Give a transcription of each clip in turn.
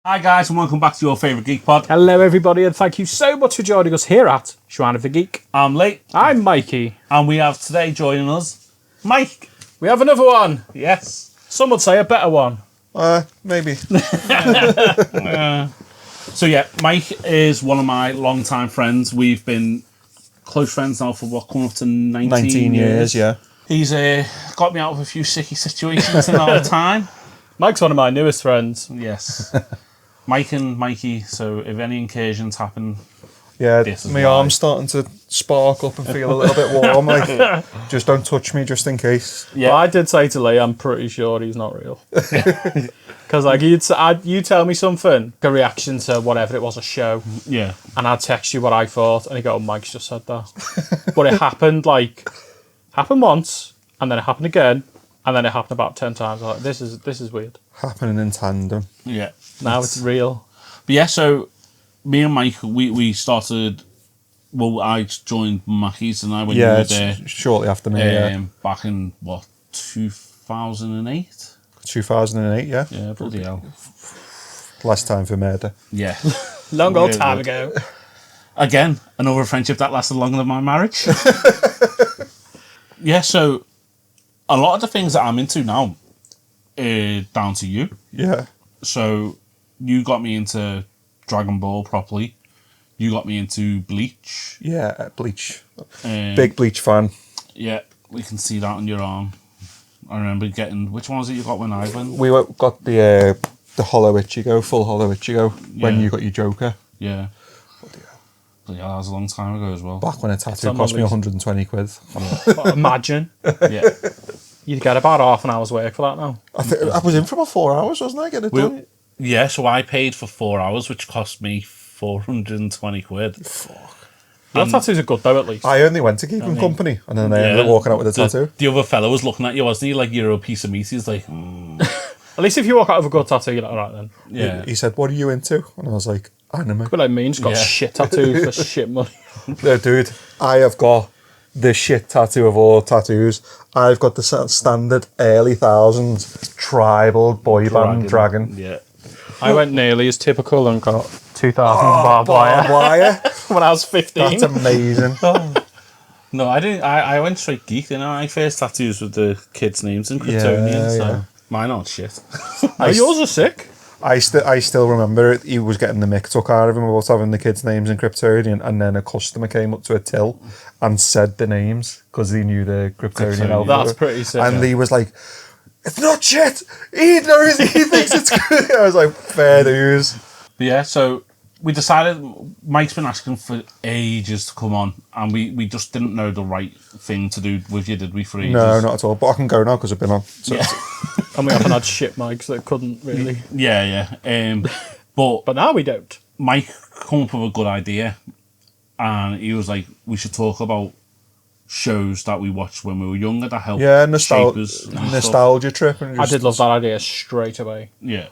Hi guys, and welcome back to your favourite Geek pod. Hello everybody, and thank you so much for joining us here at Shrine of the Geek. I'm Lee. I'm Mikey. And we have today joining us, Mike. We have another one. Yes. Some would say a better one. Maybe. So yeah, Mike is one of my long-time friends. We've been close friends now for coming up to 19 years, yeah. He's got me out of a few sicky situations in our time. Mike's one of my newest friends. Yes. Mike and Mikey, so if any incursions happen... Yeah, this is my why. arm's starting to spark up and feel a little bit warm. Like, just don't touch me, just in case. Yeah, well, I did say to Lee, I'm pretty sure he's not real. Because like you tell me something, a reaction to whatever it was, a show. Yeah. And I'd text you what I thought, and you go, "Oh, Mike's just said that." But it happened once, and then it happened again, and then it happened about 10 times. I'm like, this is weird. Happening in tandem. Yeah. Now it's real. But yeah, so me and Mike, we started... Well, I joined Mackey's and I went Yeah, there shortly after me, back in, 2008? 2008, yeah. Yeah, bloody hell. Last time for murder. Yeah. Long old time ago. Again, another friendship that lasted longer than my marriage. Yeah, so a lot of the things that I'm into now are down to you. Yeah. So you got me into Dragon Ball properly. You got me into Bleach. Yeah, Bleach. Um, Big Bleach fan. Yeah, we can see that on your arm. I remember getting... Which one was it you got when I went? We got the Hollow Ichigo, full Hollow Ichigo, when you got your Joker. Yeah. Bloody hell, that was a long time ago as well. Back when a tattoo cost me 120 quid. Imagine. Yeah. You'd get about half an hour's work for that now. I was in for about 4 hours, wasn't I? Getting it done. Yeah, so I paid for 4 hours, which cost me 420 quid. Fuck. Your tattoos are good though, at least. I only went to keep him company, and then I ended up walking out with a tattoo. The other fella was looking at you, wasn't he? Like, you're a piece of meat. He's like, At least if you walk out with a good tattoo, you're like, all right then. yeah. He said, "What are you into?" And I was like, "Anime." But like me, just got Yeah. shit tattoos for shit money. No, dude, I have got the shit tattoo of all tattoos. I've got the standard early thousands tribal boy band dragon. Yeah. I went nearly as typical and got 2,000 barbed wire wire. when I was 15. That's amazing. No, I didn't. I went straight geek, didn't I? My first tattoos with the kids' names in Kryptonian, Yeah, so yeah. mine aren't shit. Oh, yours are sick. I still remember it. He was getting the mick took out of him about having the kids' names in Kryptonian, and then a customer came up to a till and said the names because he knew the Kryptonian alphabet. That's pretty sick. And he was like, "It's not shit. He knows. He thinks it's good." I was like, "Fair dues." But yeah, so we decided Mike's been asking for ages to come on, and we just didn't know the right thing to do with you, did we? For ages? No, not at all. But I can go now because I've been on. So Yeah. And we often had shit mics that couldn't really. Yeah. But But now we don't. Mike come up with a good idea, and he was like, we should talk about shows that we watched when we were younger that helped shape us. and stuff. nostalgia trip. And I did love that idea straight away. Yeah.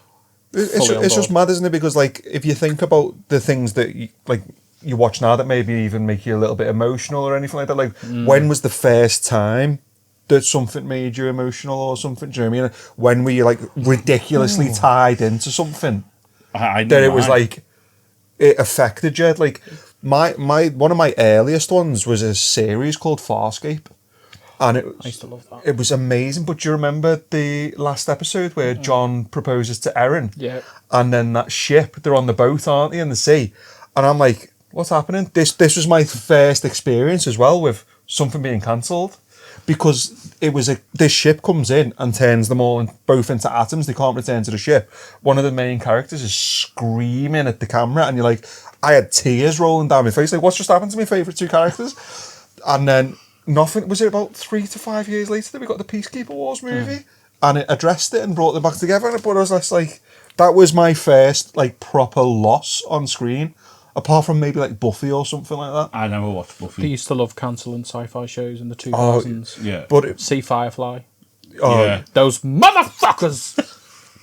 It's just mad, isn't it? Because like, if you think about the things that you watch now that maybe even make you a little bit emotional or anything like that, like when was the first time that something made you emotional or something? Do you know what I mean? When were you like ridiculously tied into something I that it was like it affected you? Like my one of my earliest ones was a series called Farscape. And I used to love that. it was amazing. But do you remember the last episode where John proposes to Erin? Yeah. And then that ship, they're on the boat, aren't they, in the sea? And I'm like, what's happening? This was my first experience as well with something being cancelled. Because it was this ship comes in and turns them all both into atoms. They can't return to the ship. One of the main characters is screaming at the camera, and you're like, I had tears rolling down my face. Like, what's just happened to my favourite two characters? And then nothing. Was it about 3 to 5 years later that we got the Peacekeeper Wars movie, and it addressed it and brought them back together? But I was just like, that was my first like proper loss on screen, apart from maybe like Buffy or something like that. I never watched They Buffy. used to love cancelling sci-fi shows in the 2000s. Yeah. But See Firefly. Yeah. Those motherfuckers!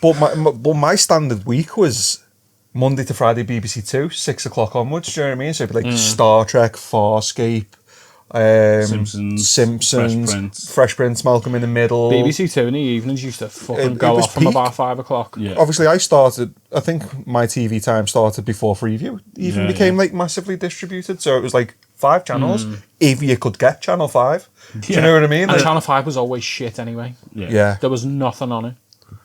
but my standard week was Monday to Friday BBC Two, 6 o'clock onwards. Do you know what I mean? So it'd be like Star Trek, Farscape, Simpsons, Fresh Prince, Malcolm in the Middle. BBC Two in the evenings used to fucking go off from about 5 o'clock. Yeah. Obviously, I think my TV time started before Freeview even became like massively distributed. So it was like 5 channels, if you could get Channel 5. Do you know what I mean? And Like, Channel 5 was always shit anyway. yeah. There was nothing on it.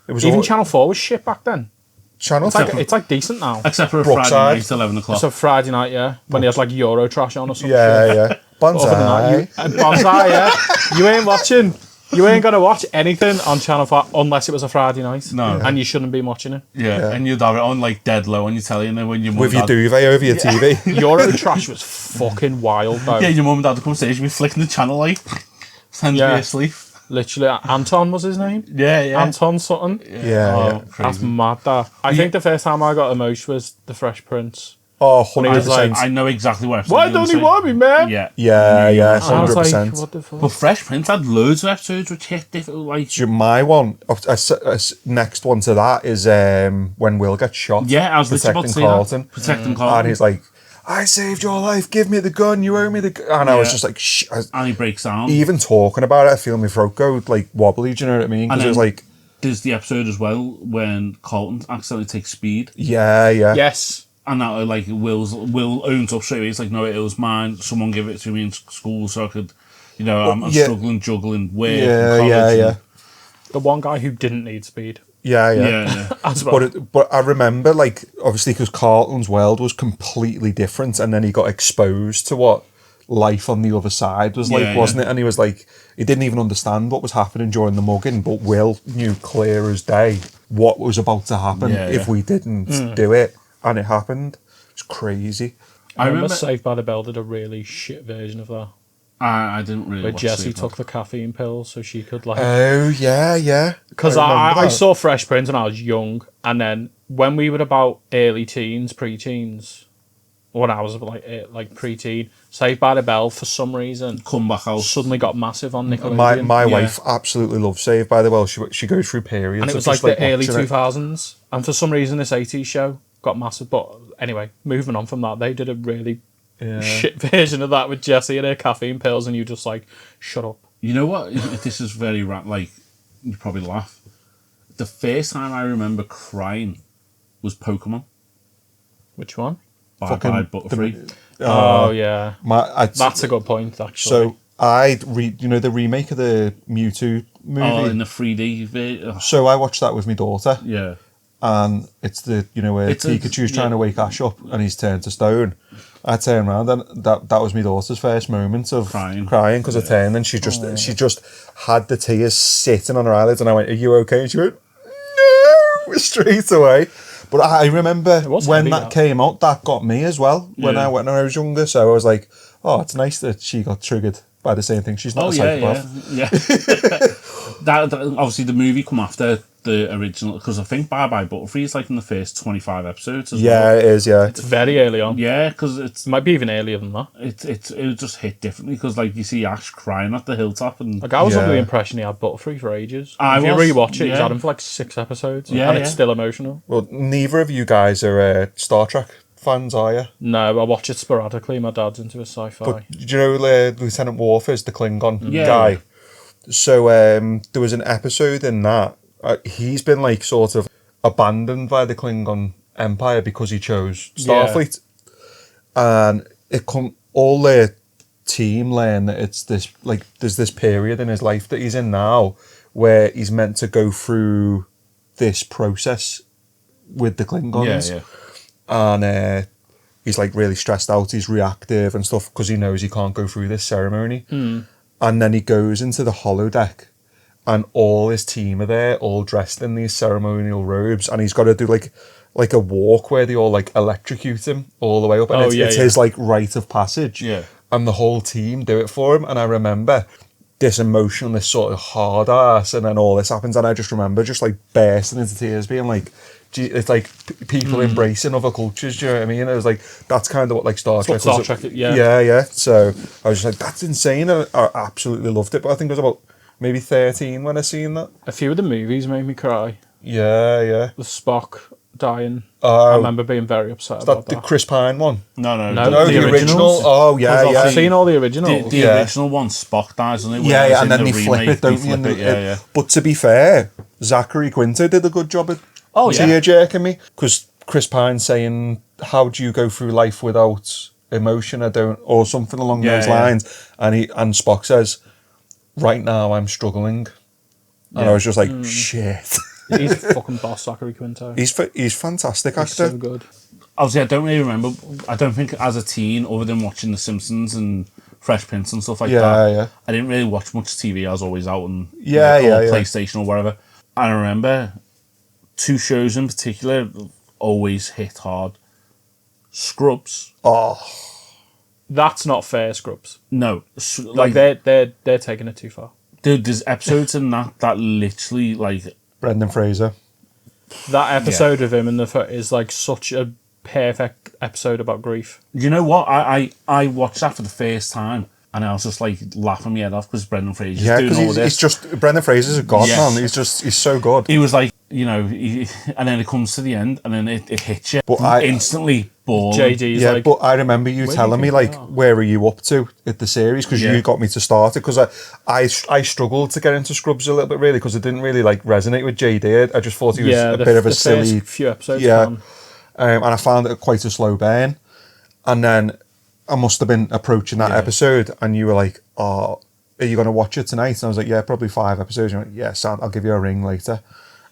It was Even all, Channel 4 was shit back then. Channel It's like decent now. Except for a Brookside. Friday night, 11 o'clock. So Friday night, yeah, when he had like Euro trash on or something. yeah. Other than that, Bonsai. Bonsai, yeah. You ain't watching. You ain't gonna watch anything on Channel 5 unless it was a Friday night. No. And you shouldn't be watching it. Yeah, and you'd have it on like dead low on your telly, and then when your mum With and your dad, duvet over your TV. Euro trash was fucking wild though. yeah, your mum and dad would come stage, you'd be flicking the channel like, send Yeah. me asleep. Literally, Anton was his name. Yeah. Anton something. Yeah. That's mad. That I think the first time I got emotion was The Fresh Prince. Oh, When he was 100%. like, I know exactly what episode "Why you're don't gonna he say. want me, man?" Yeah. yeah, And I was like, 100%. "What the fuck?" But Fresh Prince had loads of episodes which hit different, like... My one, next one to that is when Will gets shot. Yeah, I was literally about to protecting say Carlton. that. Protecting Carlton. And he's like, I saved your life, give me the gun, you owe me the gun. And I was Yeah. just like, shh. And he breaks down. Even talking about it, I feel my throat go like wobbly, do you know what I mean? Because And it was then- like, There's the episode as well when Carlton accidentally takes speed. yeah. Yes. And that, like, Will owns up straight away. He's like, no, it was mine. Someone gave it to me in school so I could, I'm yeah. struggling, juggling, work, Yeah, college. yeah. The one guy who didn't need speed. Yeah. Yeah. As well. But I remember, like, obviously, because Carlton's world was completely different, and then he got exposed to what life on the other side was like, Yeah, wasn't it? And he was like, he didn't even understand what was happening during the mugging, but Will knew clear as day what was about to happen if we didn't do it, and it happened. It was crazy. I remember Saved by the Bell did a really shit version of that. I didn't really Where watch Jessie Saved by took the caffeine pills so she could like... Oh, yeah. Because remember I that. saw Fresh Prince when I was young, and then when we were about early teens, pre-teens, when I was like pre-teen, Saved by the Bell, for some reason, Comeback House. suddenly got massive on Nickelodeon. My wife absolutely loves Saved by the Bell. She goes through periods. And it of was like just, the early watching it. 2000s. And for some reason, this 80s show got massive. But anyway, moving on from that, they did a really shit version of that with Jessie and her caffeine pills, and you just like, shut up. You know what? This is very like, you probably laugh. The first time I remember crying was Pokemon. Which one? Bye Bye Butterfree. Oh, yeah. That's a good point, actually. So the remake of the Mewtwo movie. Oh, in the 3D bit. So I watched that with my daughter, Yeah. and it's the where It's Pikachu's trying to wake Ash up and he's turned to stone. I turned around and that was my daughter's first moment of crying because I turned and she just had the tears sitting on her eyelids, and I went, "Are you okay?" And she went, "No," straight away. But I remember when that came out, that got me as well when I was younger. So I was like, "Oh, it's nice that she got triggered by the same thing. She's not a psychopath." Yeah. that obviously the movie come after the original, because I think Bye Bye Butterfree is like in the first 25 episodes as well. Yeah, it is. Yeah, It's very early on. Yeah, because it might be even earlier than that. It just hit differently, because like you see Ash crying at the hilltop, and Like I was under the impression he had Butterfree for ages. If you rewatch it, he's had him for like 6 episodes, and it's still emotional. Well, neither of you guys are Star Trek fans, are you? No, I watch it sporadically. My dad's into a sci-fi. But do you know Lieutenant Worf is the Klingon guy? Yeah. So there was an episode in that he's been like sort of abandoned by the Klingon Empire because he chose Starfleet, and all the team learn that it's this like there's this period in his life that he's in now where he's meant to go through this process with the Klingons. And he's like really stressed out, he's reactive and stuff because he knows he can't go through this ceremony. And then he goes into the holodeck and all his team are there, all dressed in these ceremonial robes, and he's got to do like a walk where they all like electrocute him all the way up, and it's his like rite of passage. And the whole team do it for him. And I remember this emotionless sort of hard ass, and then all this happens, and I just remember just like bursting into tears, being like, it's like people embracing other cultures. Do you know what I mean? It was like that's kind of what like Star Trek was. Yeah. So I was just like, that's insane. And I absolutely loved it. But I think I was about maybe 13 when I seen that. A few of the movies made me cry. Yeah. The Spock dying. I remember being very upset about the Chris Pine one. No, No, the original. Oh yeah, yeah. I've seen all the originals. The original one, Spock dies, doesn't it? Yeah, and then the they flip it, don't flip it, yeah. But to be fair, Zachary Quinto did a good job at tear-jerking me, because Chris Pine saying, "How do you go through life without emotion? I don't," or something along those lines, and Spock says, "Right now, I'm struggling," and I was just like, "Shit." He's a fucking boss, Zachary Quinto. He's fantastic actor. So good. Obviously, I don't really remember. I don't think as a teen, other than watching The Simpsons and Fresh Prince and stuff like that, I didn't really watch much TV. I was always out on PlayStation or whatever. I remember 2 shows in particular always hit hard. Scrubs. Oh, that's not fair, Scrubs. No, like they're taking it too far. Dude, there's episodes in that literally like Brendan Fraser. That episode of him in the is like such a perfect episode about grief. You know what? I watched that for the first time, and I was just like laughing my head off because Brendan Fraser's doing all this. He's just Brendan Fraser's a god, man. He's so good. He was like, and then it comes to the end, and then it hits you. But instantly bored. JD's like, but I remember you telling me like, where are you up to at the series? Because you got me to start it. Because I struggled to get into Scrubs a little bit, really, because it didn't really like resonate with JD. I just thought he was a bit of a silly. Few episodes. And I found it quite a slow burn. And then I must have been approaching that episode, and you were like, "Oh, are you going to watch it tonight?" And I was like, "Yeah, probably 5 episodes." And you went, "Yeah, Sam, I'll give you a ring later."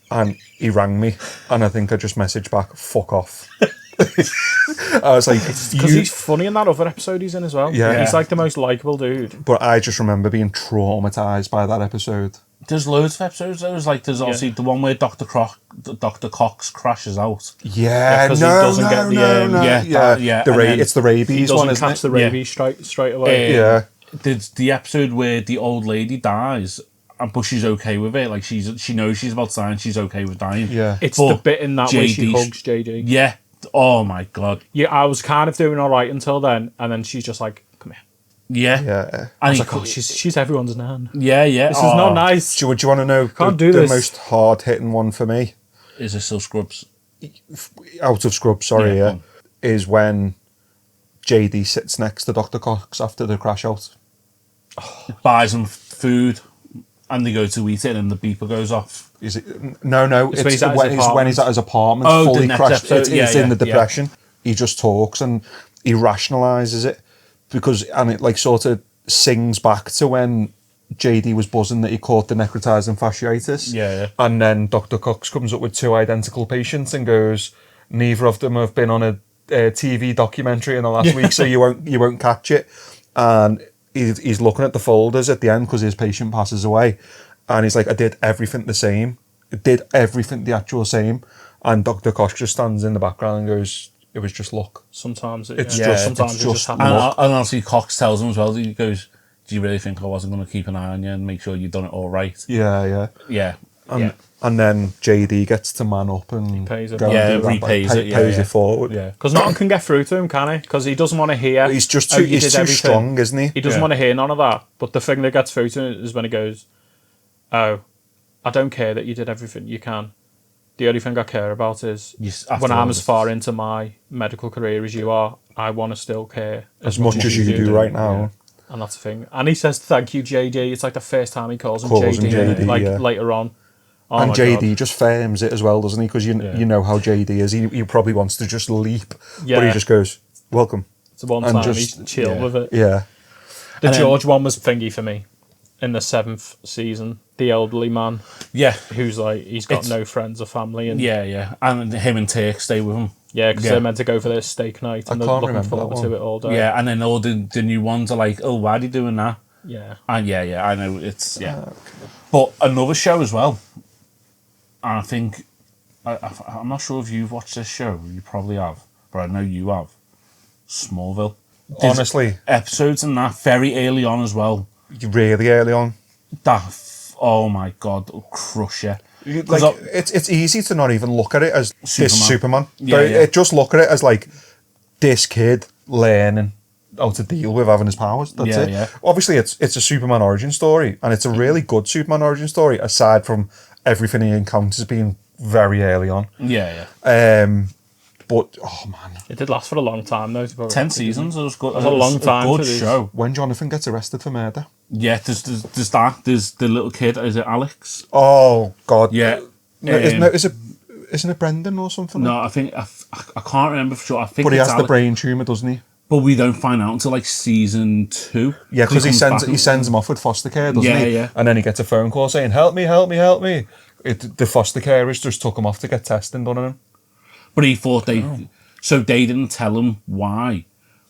And he rang me, and I think I just messaged back, "Fuck off." I was like, because he's funny in that other episode he's in as well. Yeah. He's like the most likable dude. But I just remember being traumatized by that episode. There's loads of episodes. There's obviously the one where Dr. Cox crashes out. Yeah, because he doesn't get the it's the rabies he doesn't one, isn't catch it? the rabies straight away. There's the episode where the old lady dies, but she's okay with it. Like she knows she's about to die, and she's okay with dying. Yeah, it's the bit in that where she hugs JD. Yeah. Oh my god. Yeah, I was kind of doing all right until then, and then she's just like, "Come here." Yeah. I was like, "Oh, she's everyone's nan." Yeah. This is not nice. Do you want to know the most hard-hitting one for me? Is it still Scrubs? Out of Scrubs, sorry, is when JD sits next to Dr. Cox after the crash out. Buys him food, and they go to eat it, and the beeper goes off. Is it? No. It's when he's at his apartment, Oh, fully the next crashed. episode. It's in the depression. He just talks and he rationalises it and it like sort of sings back to when JD was buzzing that he caught the necrotizing fasciitis. Yeah. And then Dr. Cox comes up with 2 identical patients and goes, "Neither of them have been on a TV documentary in the last week, so you won't catch it." And he's looking at the folders at the end because his patient passes away. And he's like, "I did everything the same. I did everything the actual same." And Dr. Koch just stands in the background and goes, "It was just luck." Sometimes it just happens. And obviously Cox tells him as well, he goes, "Do you really think I wasn't going to keep an eye on you and make sure you've done it all right?" Yeah. And then JD gets to man up and pays it. Pays it forward. Yeah, because no one can get through to him, can he? Because he doesn't want to hear. He's just too strong, isn't he? He doesn't want to hear none of that. But the thing that gets through to him is when he goes, "Oh, I don't care that you did everything you can. The only thing I care about is when I'm as far into my medical career as you are, I want to still care as much as you do right now." Yeah. And that's the thing. And he says, "Thank you, JD." It's like the first time he calls him JD later on. Oh, and JD just firms it as well, doesn't he? Because you know how JD is. He probably wants to just leap, but he just goes, "Welcome." It's one time he's chill with it. Yeah. The George one was thingy for me in the 7th season. The elderly man. Yeah. Who's like, he's got no friends or family. And And him and Turk stay with him. Yeah, because they're meant to go for their steak night and they're looking forward to it all day. Yeah, and then all the new ones are like, "Oh, why are they doing that?" Yeah. And I know it's But another show as well. And I think I'm not sure if you've watched this show. You probably have, but I know you have. Smallville. There's honestly, episodes in that very early on as well. Really early on. Oh my god, it'll crush you. Like it's easy to not even look at it as Superman. Yeah. Just look at it as like this kid learning how to deal with having his powers. That's it. Yeah. Obviously, it's a Superman origin story, and it's a really good Superman origin story. Aside from everything he encounters being very early on. Yeah. But, oh man. It did last for a long time, though. 10 seasons. It was good. It was a long time. Good show. When Jonathan gets arrested for murder. Yeah, there's that. There's the little kid. Is it Alex? Oh, God. Yeah. No, isn't it Brendan or something? No, I think I can't remember for sure. I think. But he has Alex. the brain tumour, doesn't he? But we don't find out until like season 2. Yeah, because he sends him off with foster care, doesn't he? Yeah. And then he gets a phone call saying, "Help me, help me, help me." The foster carers just took him off to get testing done on him. But he thought so they didn't tell him why.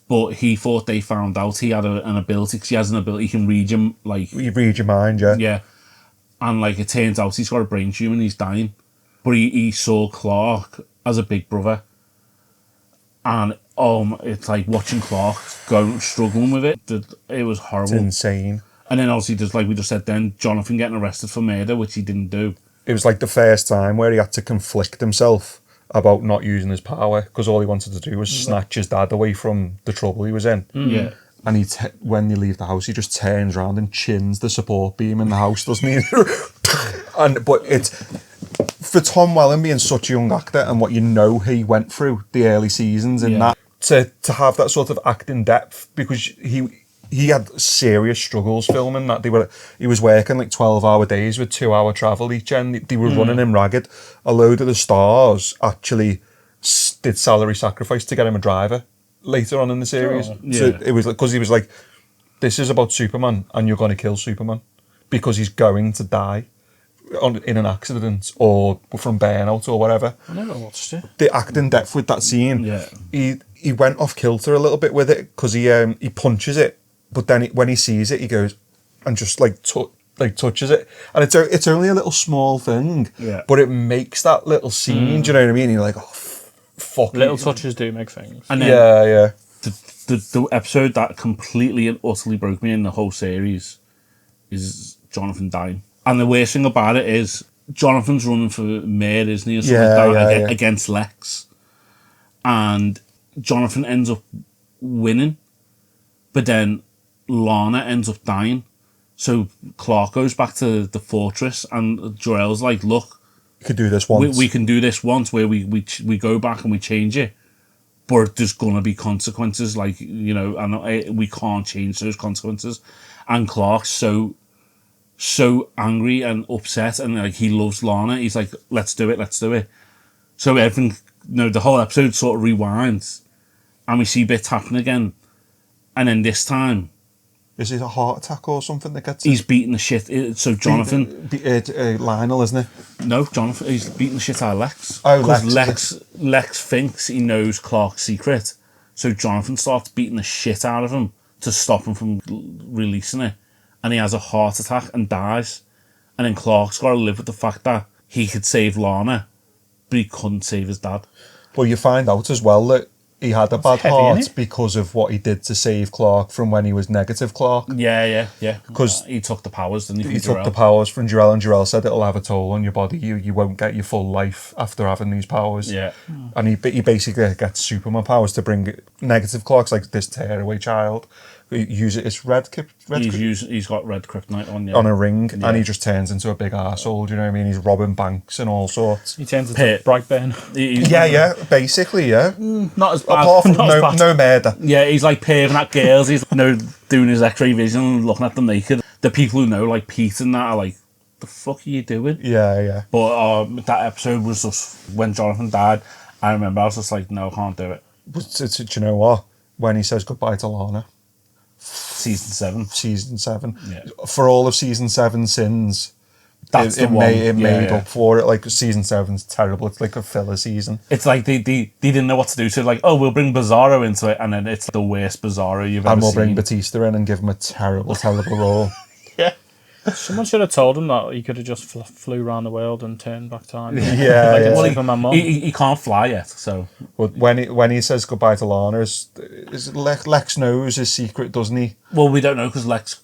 But he thought they found out he had an ability, because he has an ability, he can read him, like... You read your mind, yeah. Yeah. And, like, it turns out he's got a brain tumour and he's dying. But he saw Clark as a big brother. And, it's like watching Clark struggling with it. It was horrible. It's insane. And then, obviously, just like we just said then, Jonathan getting arrested for murder, which he didn't do. It was like the first time where he had to conflict himself about not using his power, because all he wanted to do was snatch his dad away from the trouble he was in. Yeah. And when they leave the house, he just turns around and chins the support beam in the house, doesn't he? But it's for Tom Welling being such a young actor, and what he went through the early seasons in that, to have that sort of acting depth, because he had serious struggles filming that. He was working like 12-hour days with 2-hour travel each end. They were running him ragged. A load of the stars actually did salary sacrifice to get him a driver later on in the series. Oh, yeah. So it was because he was like, "This is about Superman, and you're going to kill Superman because he's going to die in an accident or from burnout or whatever." I never watched it. The acting depth with that scene. Yeah. He went off kilter a little bit with it, because he punches it. But then when he sees it, he goes and just touches it, and it's only a little small thing, but it makes that little scene. Do you know what I mean? You're like, oh, fuck. Little touches do make things. And then yeah. The episode that completely and utterly broke me in the whole series is Jonathan dying. And the worst thing about it is Jonathan's running for mayor, isn't he? Or something like that, against Lex, and Jonathan ends up winning, but then Lana ends up dying. So Clark goes back to the fortress, and Jor-El's like, "Look, we could do this once. We can do this once, where we go back and we change it, but there's gonna be consequences, like, and we can't change those consequences." And Clark's so angry and upset, and like he loves Lana. He's like, "Let's do it." So everything, the whole episode sort of rewinds, and we see bits happen again, and then this time. Is it a heart attack or something that gets... He's beating the shit... So Jonathan... Lionel, isn't it? No, Jonathan. He's beating the shit out of Lex. Oh, Because Lex thinks he knows Clark's secret. So Jonathan starts beating the shit out of him to stop him from releasing it. And he has a heart attack and dies. And then Clark's got to live with the fact that he could save Lana, but he couldn't save his dad. Well, you find out as well that he had a bad heart because of what he did to save Clark from when he was negative Clark. Yeah. Because he took the powers, didn't he? He took the powers from Jor-El, and Jor-El said it'll have a toll on your body. You won't get your full life after having these powers. Yeah. And he basically gets Superman powers to bring negative Clark's like this tearaway child. Use it. It's he's got red kryptonite on a ring, and he just turns into a big arsehole. Do you know what I mean? He's robbing banks and all sorts. He turns into Brightburn. Basically, yeah. Not as bad. Apart from no murder. Yeah, he's like paving at girls. He's doing his X-ray vision and looking at them naked. The people who know, like Pete and that, are like, "The fuck are you doing?" Yeah. But that episode was just when Jonathan died. I remember I was just like, "No, I can't do it." But do you know what? When he says goodbye to Lana. Season 7. Yeah. For all of season 7's sins, it made up for it. Like, season 7's terrible. It's like a filler season. It's like they didn't know what to do. So like, we'll bring Bizarro into it, and then it's the worst Bizarro you've ever seen. And we'll bring Batista in and give him a terrible role. Yeah. Someone should have told him that he could have just flew around the world and turned back time. He can't fly yet, so... But when he says goodbye to Lana, Lex knows his secret, doesn't he? Well, we don't know, because Lex...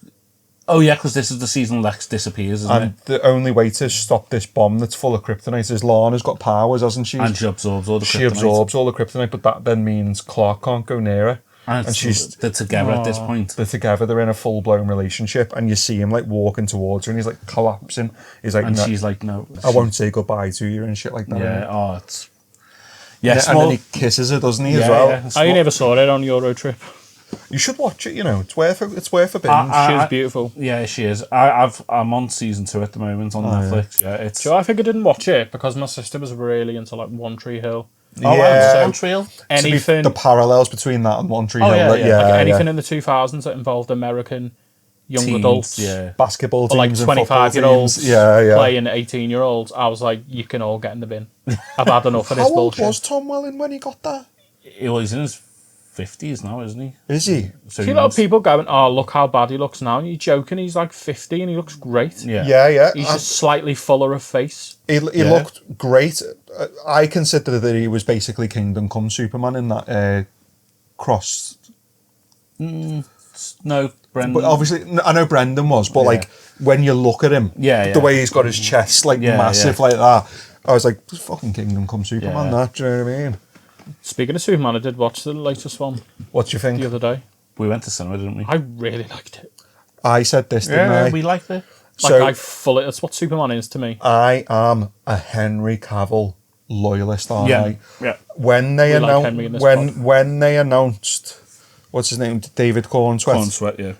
Oh, yeah, because this is the season Lex disappears, isn't it? And the only way to stop this bomb that's full of kryptonite is Lana's got powers, hasn't she? And she absorbs all the kryptonite. She absorbs all the kryptonite, but that then means Clark can't go near her. And they're together at this point. They're together. They're in a full-blown relationship, and you see him like walking towards her, and he's like collapsing. He's like, and she's like, "No, I won't say goodbye to you," and shit like that. Yeah. Yes, and then he kisses her, doesn't he, as well? Yeah. I never saw it on Euro Trip. You should watch it. It's worth a binge. She's beautiful. Yeah, she is. I'm on season 2 at the moment on Netflix. Yeah, it's. So I think I didn't watch it because my sister was really into like One Tree Hill. One Tree Hill. Anything. The parallels between that and One Tree Hill. Anything in the 2000s that involved American young teens, adults, basketball teams, or like 25-year-olds, playing 18-year-olds. I was like, you can all get in the bin. I've had enough of this bullshit. How old was Tom Welling when he got that? He's in his 50s now, isn't he? Is he? So a lot of people going, oh, look how bad he looks now. And you're joking, he's like 50 and he looks great. Yeah. He's just slightly fuller of face. He looked great. I consider that he was basically Kingdom Come Superman in that cross. No, Brendan. But obviously, I know Brendan was, but like when you look at him, the way he's got his chest like massive like that, I was like, it's fucking Kingdom Come Superman, that. Do you know what I mean? Speaking of Superman, I did watch the latest one. What do you think? The other day. We went to cinema, didn't we? I really liked it. I said this, didn't I? Yeah, we liked it. That's what Superman is to me. I am a Henry Cavill loyalist, aren't I? Yeah. When they announced what's his name, David Cornsweet,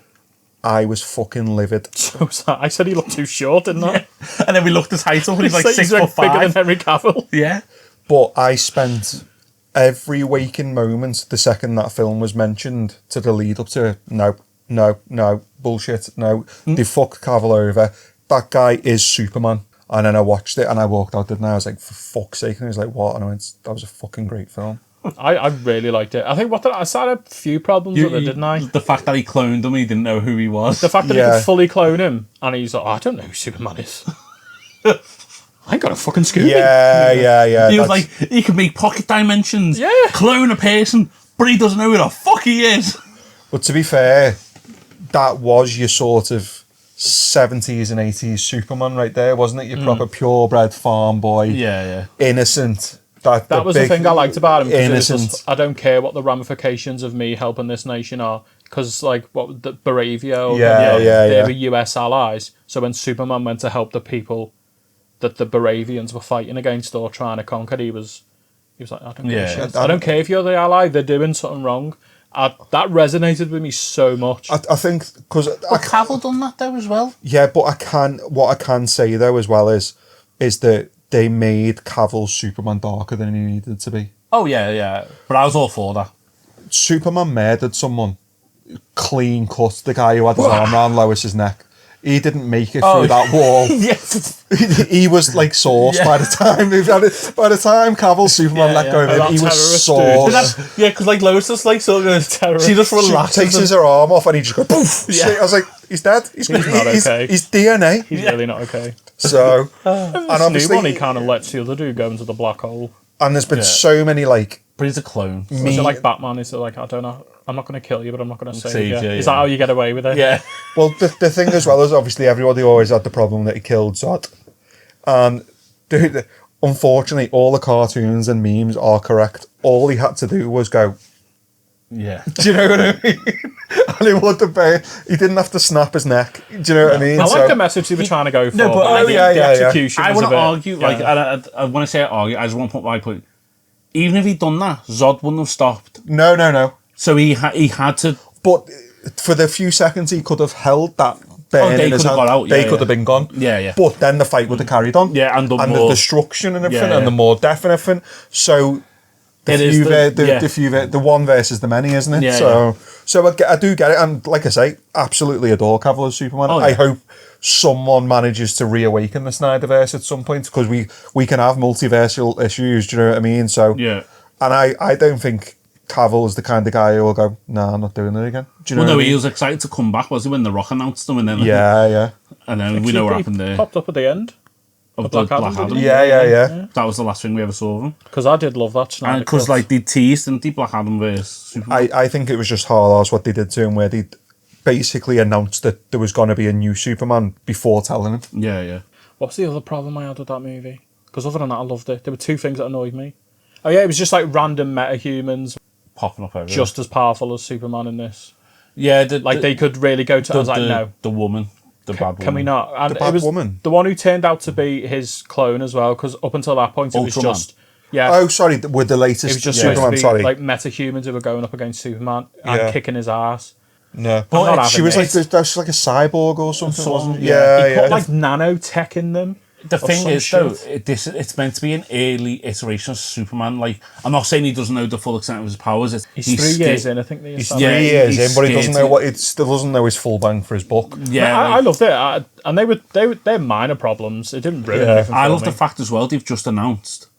I was fucking livid. So I said he looked too short, didn't I? And then we looked at the title and he's like 6'5". Bigger than Henry Cavill. Yeah. But I spent every waking moment the second that film was mentioned to the lead up to it. No, bullshit, no. They fucked Cavill over. That guy is Superman. And then I watched it and I walked out, didn't I? I was like, for fuck's sake. And I was like, what? And I went, that was a fucking great film. I really liked it. I think I had a few problems with it, didn't I? The fact that he cloned him, he didn't know who he was. The fact that he could fully clone him, and he's like, I don't know who Superman is. I ain't got a fucking Scooby. Yeah. He was like, he can make pocket dimensions, clone a person, but he doesn't know who the fuck he is. But to be fair, that was your sort of 70s and 80s Superman right there, wasn't it? Your proper purebred farm boy. Yeah. Innocent. That was the thing I liked about him. Innocent. I don't care what the ramifications of me helping this nation are, because like what the Baravia, they were US allies. So when Superman went to help the people that the Baravians were fighting against or trying to conquer, he was like, I don't give a shit. I don't care if you're the ally. They're doing something wrong. That resonated with me so much. I think because Cavill done that though as well. Yeah, but what I can say though as well is that they made Cavill's Superman darker than he needed to be. Oh, yeah. But I was all for that. Superman murdered someone. Clean cut. The guy who had his arm around Lois's neck. He didn't make it through that wall. Yes. He was like sauce by the time Cavill's Superman let go of him, he was sauce. Yeah, because like Lois just like sort of she just takes her arm off and he just goes poof. Yeah. I was like, he's dead. He's not okay. He's DNA. He's really not okay. So and obviously new one, he kind of lets the other dude go into the black hole. And there's been so many like. But he's a clone. Is it like Batman? Is it like, I don't know, I'm not going to kill you, but I'm not going to save you. Is that how you get away with it? Yeah. Well, the thing as well is obviously everybody always had the problem that he killed Zod. And dude, unfortunately, all the cartoons and memes are correct. All he had to do was go. Yeah. Do you know what I mean? And he would have been. He didn't have to snap his neck. Do you know what I mean? I like the message they were trying to go for. No, but the execution. I want to argue. Like, I want to say argue. I just want to put my point. Even if he'd done that, Zod wouldn't have stopped. No. So he had to. But for the few seconds he could have held that burn in his hand, they could have been gone. Yeah. But then the fight would have carried on. Yeah, and the destruction and everything, and the more death and everything. So the one versus the many, isn't it? Yeah, so I do get it, and like I say, absolutely adore Cavill as Superman. I hope someone manages to reawaken the Snyderverse at some point, because we can have multiversal issues. Do you know what I mean? So yeah, and I don't think Cavill is the kind of guy who will go, nah, I'm not doing it again. Do you know? Well, no, he was excited to come back, was he, when The Rock announced him, and then yeah, and then we know what happened there. Popped up at the end. Of Black Adam. Yeah. That was the last thing we ever saw of him. Because I did love that. And because like they teased, didn't they, Black Adam versus Superman? I think it was just hard as what they did to him, where they basically announced that there was going to be a new Superman before telling him. Yeah. What's the other problem I had with that movie? Because other than that, I loved it. There were two things that annoyed me. Oh yeah, it was just like random metahumans popping up everywhere. Just as powerful as Superman in this. Yeah, they could really go to. I was like, no, the woman. The bad woman. Can we not? And the bad woman. The one who turned out to be his clone as well, because up until that point, it was just Yeah. Oh, sorry, with the latest It was just Superman, supposed to be like metahumans who were going up against Superman and kicking his ass. No, but she was like a cyborg or something, wasn't it? Yeah, he put like nanotech in them. The thing is, though, it's meant to be an early iteration of Superman. Like, I'm not saying he doesn't know the full extent of his powers. He's 3 years in, I think. He's 3 years in, but he doesn't know he still doesn't know his full bang for his book. Yeah, I loved it, and they're minor problems. It didn't ruin anything. I love the fact as well. They've just announced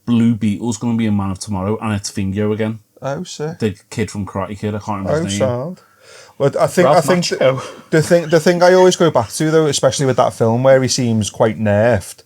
Blue Beetle's going to be in Man of Tomorrow, and it's Fingo again. Oh, sick. The kid from Karate Kid. I can't remember his name. Sound. But I think the thing I always go back to, though, especially with that film where he seems quite nerfed.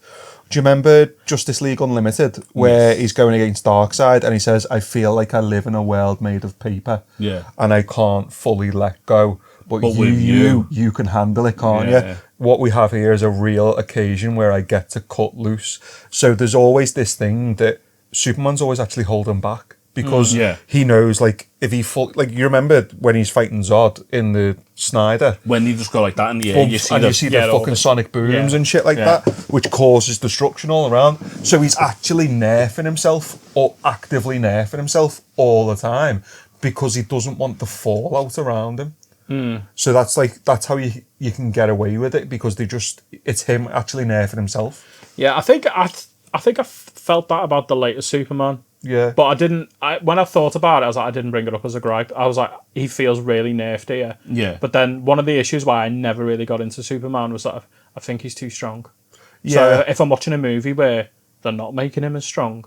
Do you remember Justice League Unlimited, where he's going against Darkseid and he says, "I feel like I live in a world made of paper, and I can't fully let go. But you can handle it, can't you? What we have here is a real occasion where I get to cut loose." So there's always this thing that Superman's always actually holding back. Because he knows, like, if he you remember when he's fighting Zod in the Snyder, when he just go like that in the air, you see the fucking sonic booms and shit like that, which causes destruction all around. So he's actually nerfing himself, or actively nerfing himself all the time, because he doesn't want the fallout around him. So that's how you can get away with it, because it's him actually nerfing himself. Yeah, I think I felt that about the latest Superman. Yeah. But I didn't, when I thought about it, I was like, I didn't bring it up as a gripe. I was like, he feels really nerfed here. Yeah. But then one of the issues why I never really got into Superman was that I think he's too strong. Yeah. So if I'm watching a movie where they're not making him as strong,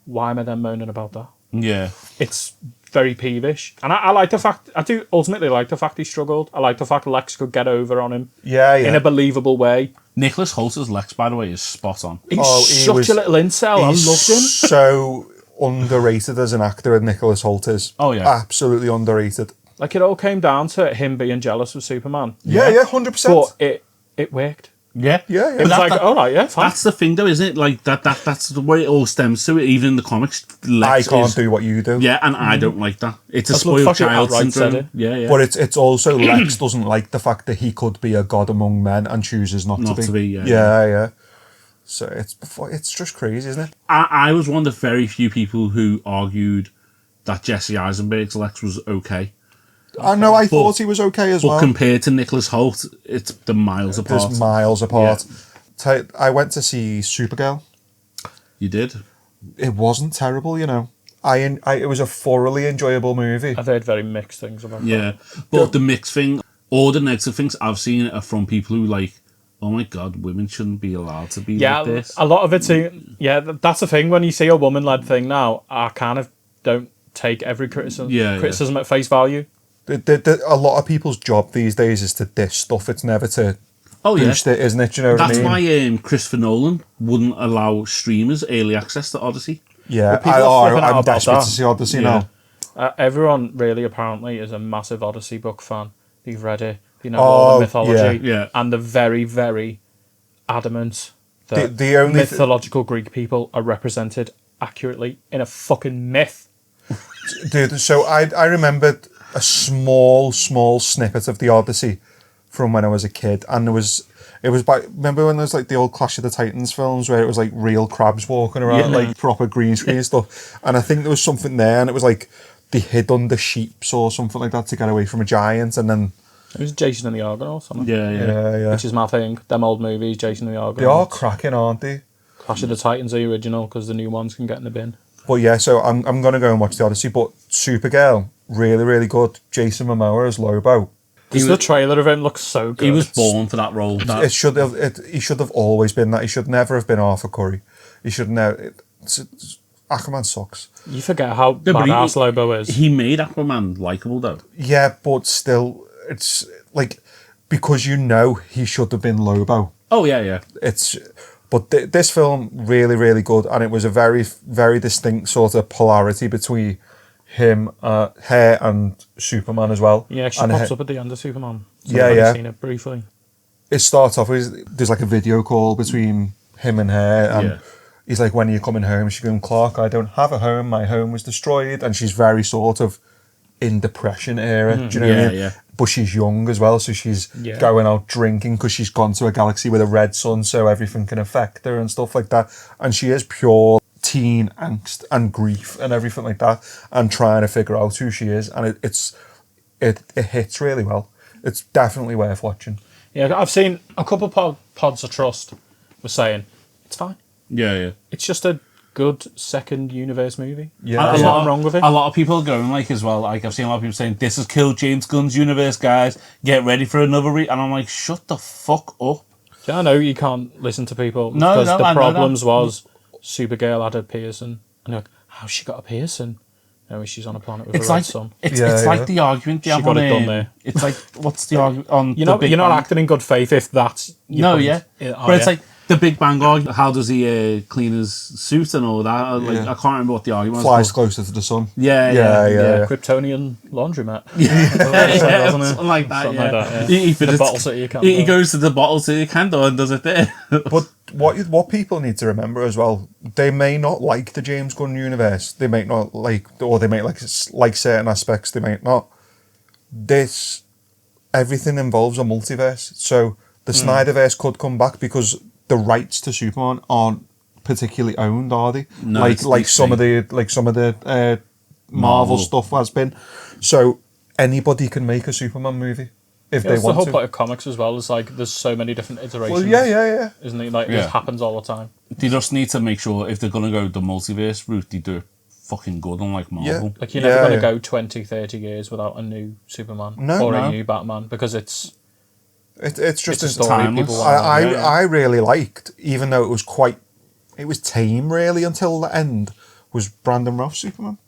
why am I then moaning about that? Yeah. It's very peevish. And I like the fact, I do ultimately like the fact he struggled. I like the fact Lex could get over on him. Yeah. In a believable way. Nicholas Holt's Lex, by the way, is spot on. He's such a little incel. I loved him. So underrated as an actor, Nicholas Hoult is. Oh, yeah. Absolutely underrated. Like, it all came down to him being jealous of Superman. Yeah, 100%. But it worked. Yeah. Yeah. It was all right, yeah, fine. That's the thing, though, isn't it? Like, that's the way it all stems to it. Even in the comics, Lex I can't do what you do. Yeah, and I don't like that. It's a spoiled child syndrome. Yeah. But it's also Lex doesn't like the fact that he could be a god among men and chooses not to be. Yeah. So it's just crazy, isn't it? I was one of the very few people who argued that Jesse Eisenberg's Lex was okay. I know, I thought he was okay as well. But compared to Nicholas Hoult, it's the miles apart. There's miles apart. Yeah. I went to see Supergirl. You did? It wasn't terrible, you know. It was a thoroughly enjoyable movie. I've heard very mixed things about that. Yeah, but the mixed thing, all the negative things I've seen are from people who like, oh my God, women shouldn't be allowed to be like this. A lot of it's... that's the thing. When you see a woman-led thing now, I kind of don't take every criticism at face value. A lot of people's job these days is to diss stuff. It's never to boost it, isn't it? Do you know what I mean? That's why Christopher Nolan wouldn't allow streamers early access to Odyssey. Yeah, I'm desperate to see Odyssey now. Everyone really apparently is a massive Odyssey book fan. They've read it. They know all the mythology. And they're very, very adamant that the only mythological Greek people are represented accurately in a fucking myth. Dude, so I remembered a small snippet of the Odyssey from when I was a kid, and it was remember when there was like the old Clash of the Titans films where it was like real crabs walking around, like proper green screen stuff, and I think there was something there, and it was like they hid under sheeps or something like that to get away from a giant, and then it was Jason and the Argonauts, something. Yeah. Which is my thing. Them old movies, Jason and the Argonauts. They are cracking, aren't they? Clash of the Titans are the original, because the new ones can get in the bin. But yeah, so I'm going to go and watch the Odyssey. But Supergirl, really, really good. Jason Momoa as Lobo. The trailer of him looks so good. He was born for that role. He should have always been that. He should never have been Arthur Curry. He should never. Aquaman sucks. You forget how badass Lobo is. He made Aquaman likeable, though. Yeah, but still, it's like, because you know he should have been Lobo. Oh, yeah. But this film, really, really good, and it was a very, very distinct sort of polarity between her and Superman as well. Yeah, she pops up at the end of Superman. I've seen it briefly. It starts off with, there's like a video call between him and her, and he's like, when are you coming home? She's going, Clark, I don't have a home, my home was destroyed, and she's very sort of in depression era, do you know what I mean? Yeah. But she's young as well, so she's going out drinking because she's gone to a galaxy with a red sun, so everything can affect her and stuff like that. And she is pure teen angst and grief and everything like that, and trying to figure out who she is, and it hits really well. It's definitely worth watching. Yeah, I've seen a couple of pods of trust were saying it's fine. Yeah. It's just a good second universe movie. Yeah, there's nothing wrong with it. A lot of people are going like as well. Like I've seen a lot of people saying this has killed James Gunn's universe, guys. Get ready for another and I'm like, shut the fuck up. Yeah, I know you can't listen to people No, because the I know problems that. was Supergirl had a piercing, and you're like, how's she got a piercing? No, she's on a planet with a red sun. It's like the argument. She got it done there. It's like what's the argument on? You're not acting in good faith if that's your point. But it's like the Big Bang argument. How does he clean his suit and all that? Like I can't remember what the argument Flies was. closer to the sun. Yeah. Kryptonian laundromat. Something like that. Yeah. The bottle city account. He goes to the bottle city account and does it there. But what people need to remember as well, they may not like the James Gunn universe. They may not like, or they may like certain aspects. They may not. Everything involves a multiverse. So the Snyderverse could come back because the rights to Superman aren't particularly owned, are they? No, like some of the Marvel stuff has been. So anybody can make a Superman movie if they want to. The whole point of comics as well is like there's so many different iterations. Well, yeah. Isn't it? Like it happens all the time. They just need to make sure if they're gonna go the multiverse route, they do it fucking good, unlike Marvel. Yeah. Like you're never going to go 20, 30 years without a new Superman a new Batman because it's just a story people want. I really liked, even though it was tame really until the end, was Brandon Routh's Superman.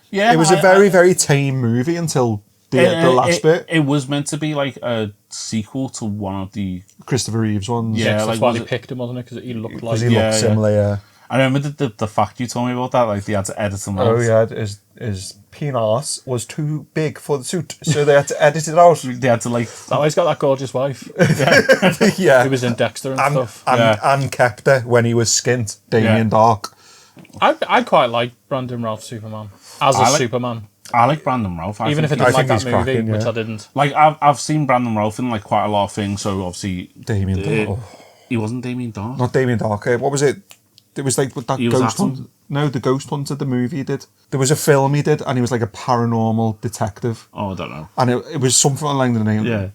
Yeah, it was a very, very tame movie until the last bit. It was meant to be like a sequel to one of the Christopher Reeves ones. Yeah, that's why they picked him, wasn't it? Because he looked like looked similar. Yeah. I remember the fact you told me about that. Like they had to edit him out. Oh yeah, his penis was too big for the suit, so they had to edit it out. They had to like. Oh, he's got that gorgeous wife. Yeah, he was in Dexter and stuff. And kept her when he was skint. Damien Dark. I quite like Brandon Routh Superman as a Superman. I like Brandon Routh. Even if I didn't like that movie, which I didn't. Like I've seen Brandon Routh in like quite a lot of things. So obviously Damien Dark. He wasn't Damien Dark. Not Damien Dark. What was it? It was like that Ghost Hunter. No, the Ghost Hunter, the movie he did. There was a film he did, and he was like a paranormal detective. Oh, I don't know. And it was something along the name. Yeah.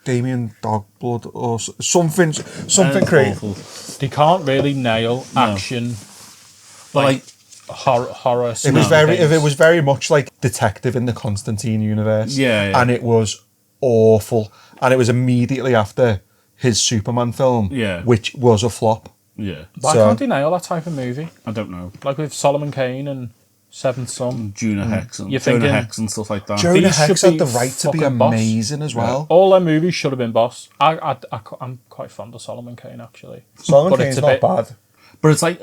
Damien Dogblood or something crazy. Awful. They can't really nail action, like horror. It was very much like detective in the Constantine universe. Yeah. And it was awful. And it was immediately after his Superman film, which was a flop. Yeah. Why can't they nail that type of movie? I don't know. Like with Solomon Kane and Seventh Son. Jonah Hex and stuff like that. Jonah Hex had the right to be amazing as well. All their movies should have been boss. I'm quite fond of Solomon Kane, actually. Solomon Kane's not bad. But it's like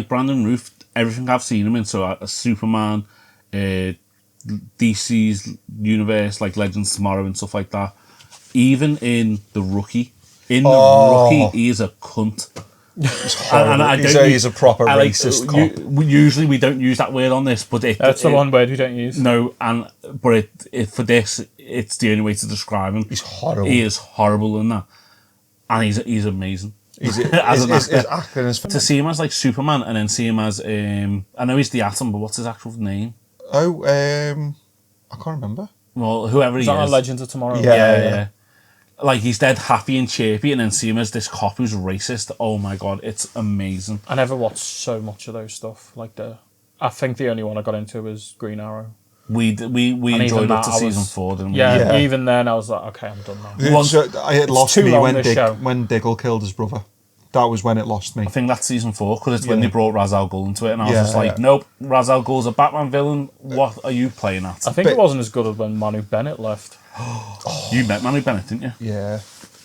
Brandon Routh, everything I've seen him in, so a Superman, DC's universe, like Legends of Tomorrow and stuff like that. Even in The Rookie. Rookie, he is a cunt. He's a proper racist cop. Usually we don't use that word on this, but that's the one word we don't use. No, but for this, it's the only way to describe him. He's horrible. He is horrible in that, and he's amazing. As an actor. To see him as like Superman, and then see him as I know he's the Atom, but what's his actual name? Oh, I can't remember. Well, whoever he is. On Legends of Tomorrow? Yeah. Like he's dead happy and chirpy, and then see him as this cop who's racist. Oh my god, it's amazing. I never watched so much of those stuff. I think the only one I got into was Green Arrow. We enjoyed it to season 4, didn't we? Yeah, even then I was like, okay, I'm done now. I had lost me when Diggle killed his brother. That was when it lost me. I think that's season 4 because it's when they brought Ra's al Ghul into it, and I was just like, nope, Ra's al Ghul's a Batman villain. What are you playing at? I think it wasn't as good as when Manu Bennett left. You met Manu Bennett, didn't you? Yeah.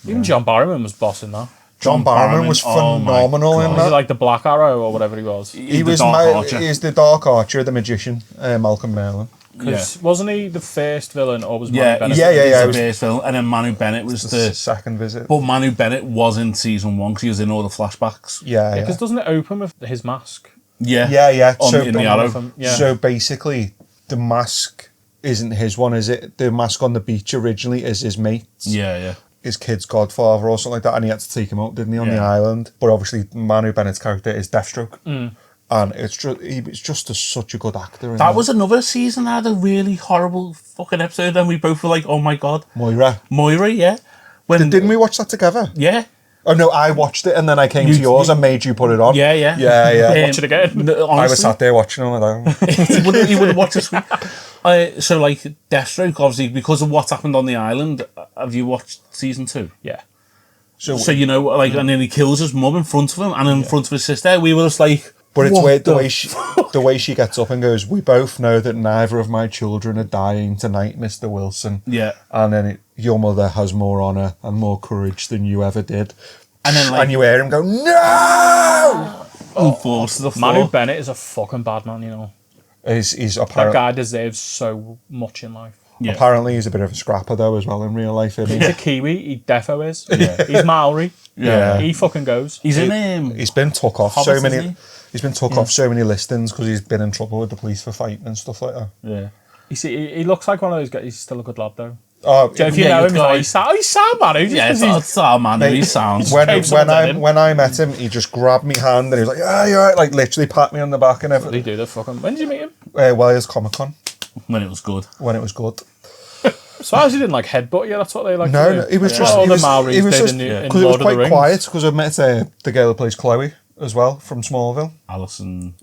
Even John Barrowman was bossing that. John Barrowman was phenomenal in that. Was he like the Black Arrow or whatever he was? He was the Dark Archer, the magician, Malcolm Merlin. Because wasn't he the first villain, or was Manu Bennett? Yeah. The first villain, and then Manu Bennett was the second visit. But Manu Bennett was in season 1 because he was in all the flashbacks. Yeah. Because doesn't it open with his mask? Yeah. In the Arrow. So basically, the mask isn't his one, is it? The mask on the beach originally is his mate's. Yeah. His kid's godfather or something like that, and he had to take him out, didn't he, on the island? But obviously, Manu Bennett's character is Deathstroke. And he was just such a good actor. That was another season that had a really horrible fucking episode, and we both were like, "Oh my god, Moira, yeah." Didn't we watch that together? Yeah. Oh no, I watched it and then I came to yours and made you put it on. Yeah. Watch it again. Honestly, I was sat there watching it. You would have watched this week. So like Deathstroke, obviously, because of what's happened on the island. Have you watched season 2? Yeah. So you know, like, and then he kills his mum in front of him and in front of his sister. We were just like, but it's weird the way she gets up and goes, "We both know that neither of my children are dying tonight, Mr. Wilson." Yeah. And then your mother has more honour and more courage than you ever did. And then like, and you hear him go, "No!" And falls to the floor. Manu Bennett is a fucking bad man, you know. He's that guy deserves so much in life. Yeah. Apparently he's a bit of a scrapper though as well in real life. Isn't he? He's a Kiwi. He defo is. Yeah. He's Maori. Yeah. He fucking goes. He's in him. He's been took off Hobbits, so many. isn't he? He's been took off so many listings because he's been in trouble with the police for fighting and stuff like that. Yeah. You see, he looks like one of those guys. He's still a good lad though. Oh, If you know him, he's sound man. It's our man. He sounds. When I met him, he just grabbed me hand and he was like, "Yeah, you're right." Like literally pat me on the back and everything. What did he do? The fucking. When did you meet him? Wales Comic-Con. When it was good. When it was good. So as he didn't like headbutt you, that's what they like. No, he was just. All He the was, Maoris he was did just in because it was Lord of the quite Rings. quiet because I met the girl who plays Chloe as well from Smallville, Alison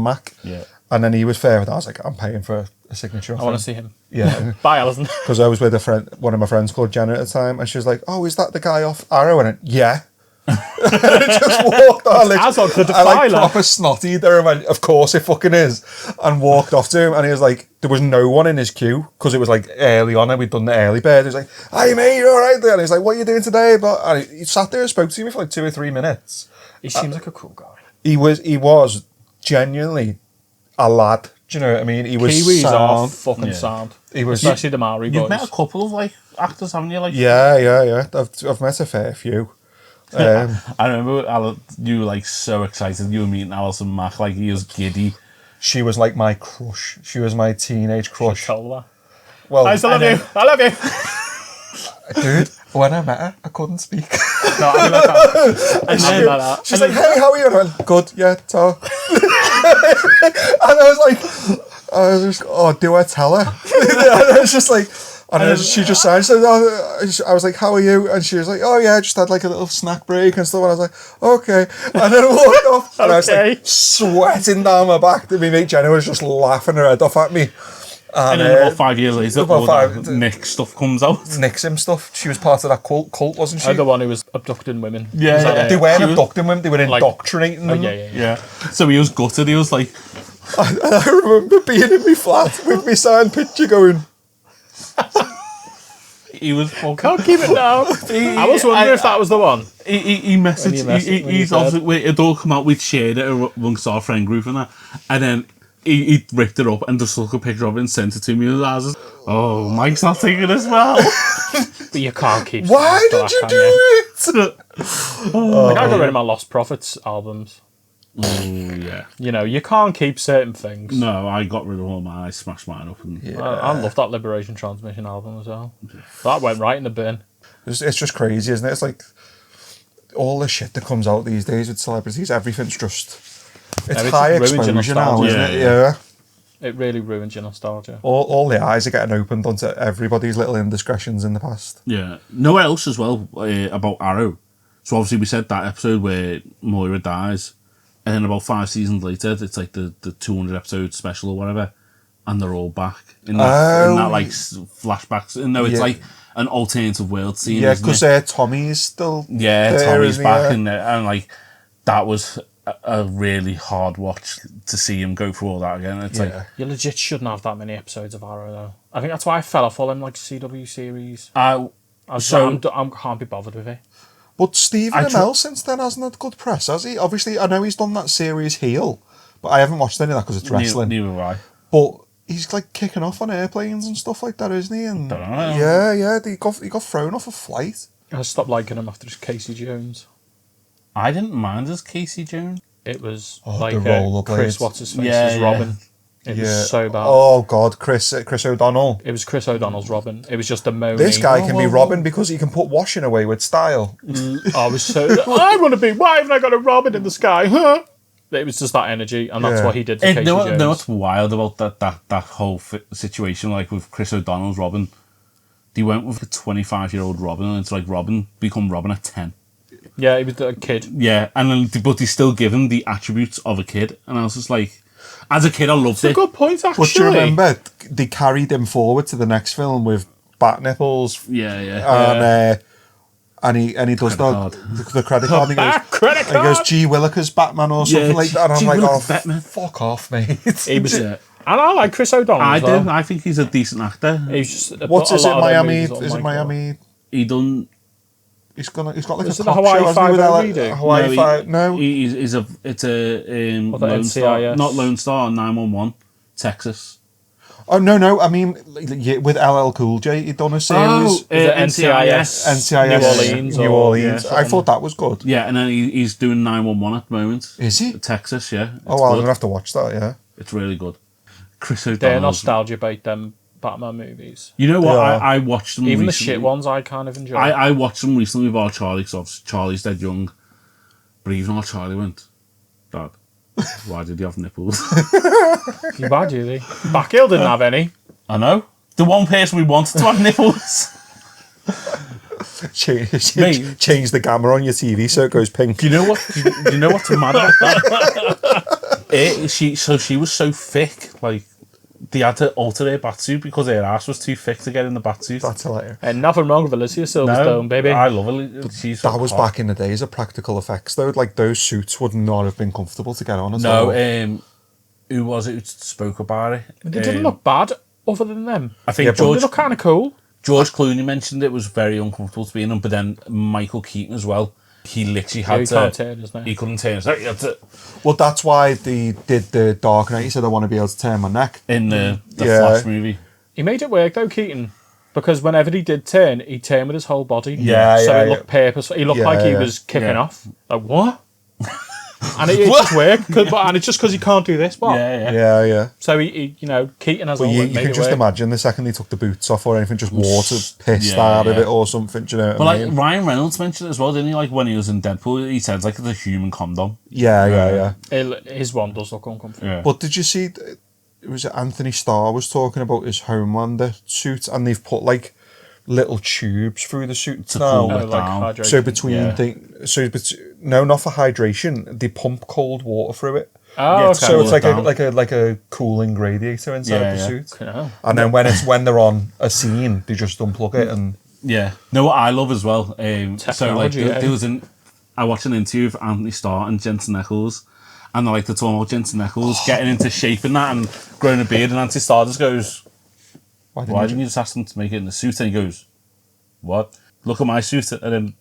Mack. Yeah. And then he was fair with that. I was like, "I'm paying for a signature." I want to see him. Yeah. Bye, Alison. Because I was with one of my friends called Jenna at the time, and she was like, "Oh, is that the guy off Arrow?" And I went, "Yeah." Just walked on, As on the I like Defiler. proper snotty there and went, "Of course it fucking is," and walked off to him, and he was like, there was no one in his queue because it was like early on and we'd done the early bird. He was like, "Hey mate, you all right there?" And he's like, "What are you doing today?" And he sat there and spoke to me for like 2 or 3 minutes. He seems like a cool guy. He was genuinely a lad. Do you know what I mean? He was Kiwis are sound. fucking sound. He was. Especially the Maori boys. You've met a couple of like actors, haven't you? Like Yeah. I've met a fair few. I remember you were like so excited. You were meeting Alison Mack, like he was giddy. She was like my crush. She was my teenage crush. Well, Well, I love you. dude, when I met her, I couldn't speak. No, I do like that. I do like that. She's like, "Hey, how are you?" And I went, "Good, yeah, talk." And I was just, "Oh, do I tell her?" And I was just like, and she just signed. So I was like, "How are you?" And she was like, "Oh yeah, I just had like a little snack break and stuff." And I was like, "Okay." And then I walked off, and I was like sweating down my back. And my mate Jenna was just laughing her head off at me. And then about 5 years later, all that Nick stuff comes out. Nixim stuff. She was part of that cult, wasn't she? The one who was abducting women. Yeah. They weren't abducting them, they were indoctrinating them. Yeah. So he was gutted. He was like, I remember being in my flat with my signed picture going. He was fucking. Can't keep it down. I was wondering if that was the one. He messaged. He's obviously. It all come out. We'd shared it amongst our friend group and that, and then he ripped it up and just took a picture of it and sent it to me. And I was just, "Oh, Mike's not taking it as well." But you can't keep. Why did you do it? Like I got rid of my Lost Prophets albums. Oh yeah. You know, you can't keep certain things. No, I got rid of all mine. I smashed mine up. And I love that Liberation Transmission album as well. That went right in the bin. It's just crazy, isn't it? It's like all the shit that comes out these days with celebrities. Everything's just. It's high exposure now, isn't it? Yeah. It really ruins your nostalgia. All the eyes are getting opened onto everybody's little indiscretions in the past. Yeah. Nowhere else as well about Arrow. So obviously we said that episode where Moira dies, and then about 5 seasons later, it's like the 200 episode special or whatever, and they're all back in that like flashbacks. No, it's like an alternative world scene. Yeah, because Tommy's still. Yeah, Tommy's back in there, and like that was a really hard watch to see him go through all that again. It's like you legit shouldn't have that many episodes of Arrow though. I think that's why I fell off all them like CW series. I can't be bothered with it. But Stephen Amell since then hasn't had good press, has he? Obviously, I know he's done that series Heel, but I haven't watched any of that because it's wrestling. Neither have I. But he's like kicking off on airplanes and stuff like that, isn't he? And don't know. Yeah, he got thrown off a flight. I stopped liking him after his Casey Jones. I didn't mind as Casey Jones. It was like Chris What's-His-Face as Robin. It was so bad. Oh, God, Chris O'Donnell. It was Chris O'Donnell's Robin. It was just a moaning. This guy can be Robin because he can put washing away with style. I was so... I want to be... Why haven't I got a Robin in the sky? Huh? It was just that energy, and that's what he did for Casey Jones. No, what's wild about that whole situation, like with Chris O'Donnell's Robin, they went with a 25-year-old Robin, and it's like Robin become Robin at 10. Yeah, he was a kid. Yeah, and then, but they still give him the attributes of a kid, and I was just like, as a kid, I loved it. It's a good point, actually. But do you remember, they carried him forward to the next film with bat nipples. Yeah. And he does the credit card. And Credit card! He goes, G. Willikers Batman or something like that. And I'm like, Batman. Fuck off, mate. He was, and I like Chris O'Donnell. I do. I think he's a decent actor. He's just What's is it? Miami? Is it Miami? He done. He's got like a is cop it the Hawaii show, Five-O Hawaii Five. No, it's a Lone Star, not Lone Star, 911, Texas. Oh no! I mean, with LL Cool J, he done a series. NCIS, New Orleans. I thought that was good. Yeah, and then he's doing 911 at the moment. Is he? Texas, yeah. Oh, well, I'm gonna have to watch that. Yeah, it's really good. Chris O'Donnell. They're nostalgia bait them Batman movies. You know what? I watched them. Even recently. the shit ones, I kind of enjoy. I watched them recently with our Charlie, because Charlie's dead young. But even our Charlie went, Dad, why did he have nipples? Why do they? Backhill didn't have any. I know. The one person we wanted to have nipples. Change the gamma on your TV so it goes pink. Do you know what? Do you know what's mad about that? She was so thick, like they had to alter her batsuit because her ass was too thick to get in the batsuit. That's hilarious. And nothing wrong with Alicia Silverstone, baby. I love her. She's that was back in the days of practical effects, though. Like those suits would not have been comfortable to get on at all. No, who was it who spoke about it? They didn't look bad, other than them. I think George. They look kind of cool. George Clooney mentioned it was very uncomfortable to be in them, but then Michael Keaton as well. He literally had to. He couldn't turn his neck. He had to. Well, that's why they did the Dark Knight. He said, I want to be able to turn my neck. In the Flash movie. He made it work though, Keaton. Because whenever he did turn, he turned with his whole body. Yeah, so it looked purposeful. He looked like he was kicking off. Like, what? And it just worked. And it's just because he can't do this. What? Yeah. So he Keaton has all you can just imagine the second he took the boots off or anything, just water pissed out of it or something. Do you know what I mean? Ryan Reynolds mentioned it as well, didn't he? Like when he was in Deadpool, he said like the human condom. Yeah. His one does look uncomfortable. Yeah. But did you see? It was Anthony Starr was talking about his Homelander suit, and they've put like little tubes through the suit to cool it down. So between no, not for hydration. They pump cold water through it. Oh, so it's like a cooling radiator inside the suit. Yeah. And then when they're on a scene, they just unplug it and No, what I love as well. So like there was I watched an interview of Anthony Starr and Jensen Ackles, and they're like they're talking about Jensen Ackles getting into shape and that and growing a beard, and Anthony Starr just goes, Why didn't you just ask him to make it in the suit? And he goes, what? Look at my suit and then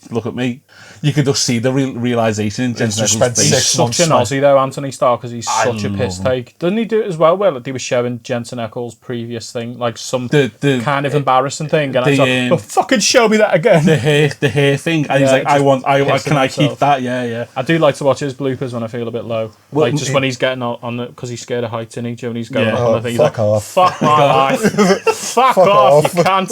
look at me. You could just see the realisation in Jensen Ackles' face. He's such an Aussie though, Anthony Starr, because he's such a piss take. Doesn't he do it as well? Well, they were showing Jensen Ackles' previous thing, like some kind of embarrassing thing, and I was like, fucking show me that again. The hair thing, and he's like, can I keep that? Yeah. I do like to watch his bloopers when I feel a bit low. Well, like just when he's getting on it, because he's scared of heights, and when he's going up on the thing, he's like, fuck my life. Fuck off, you can't.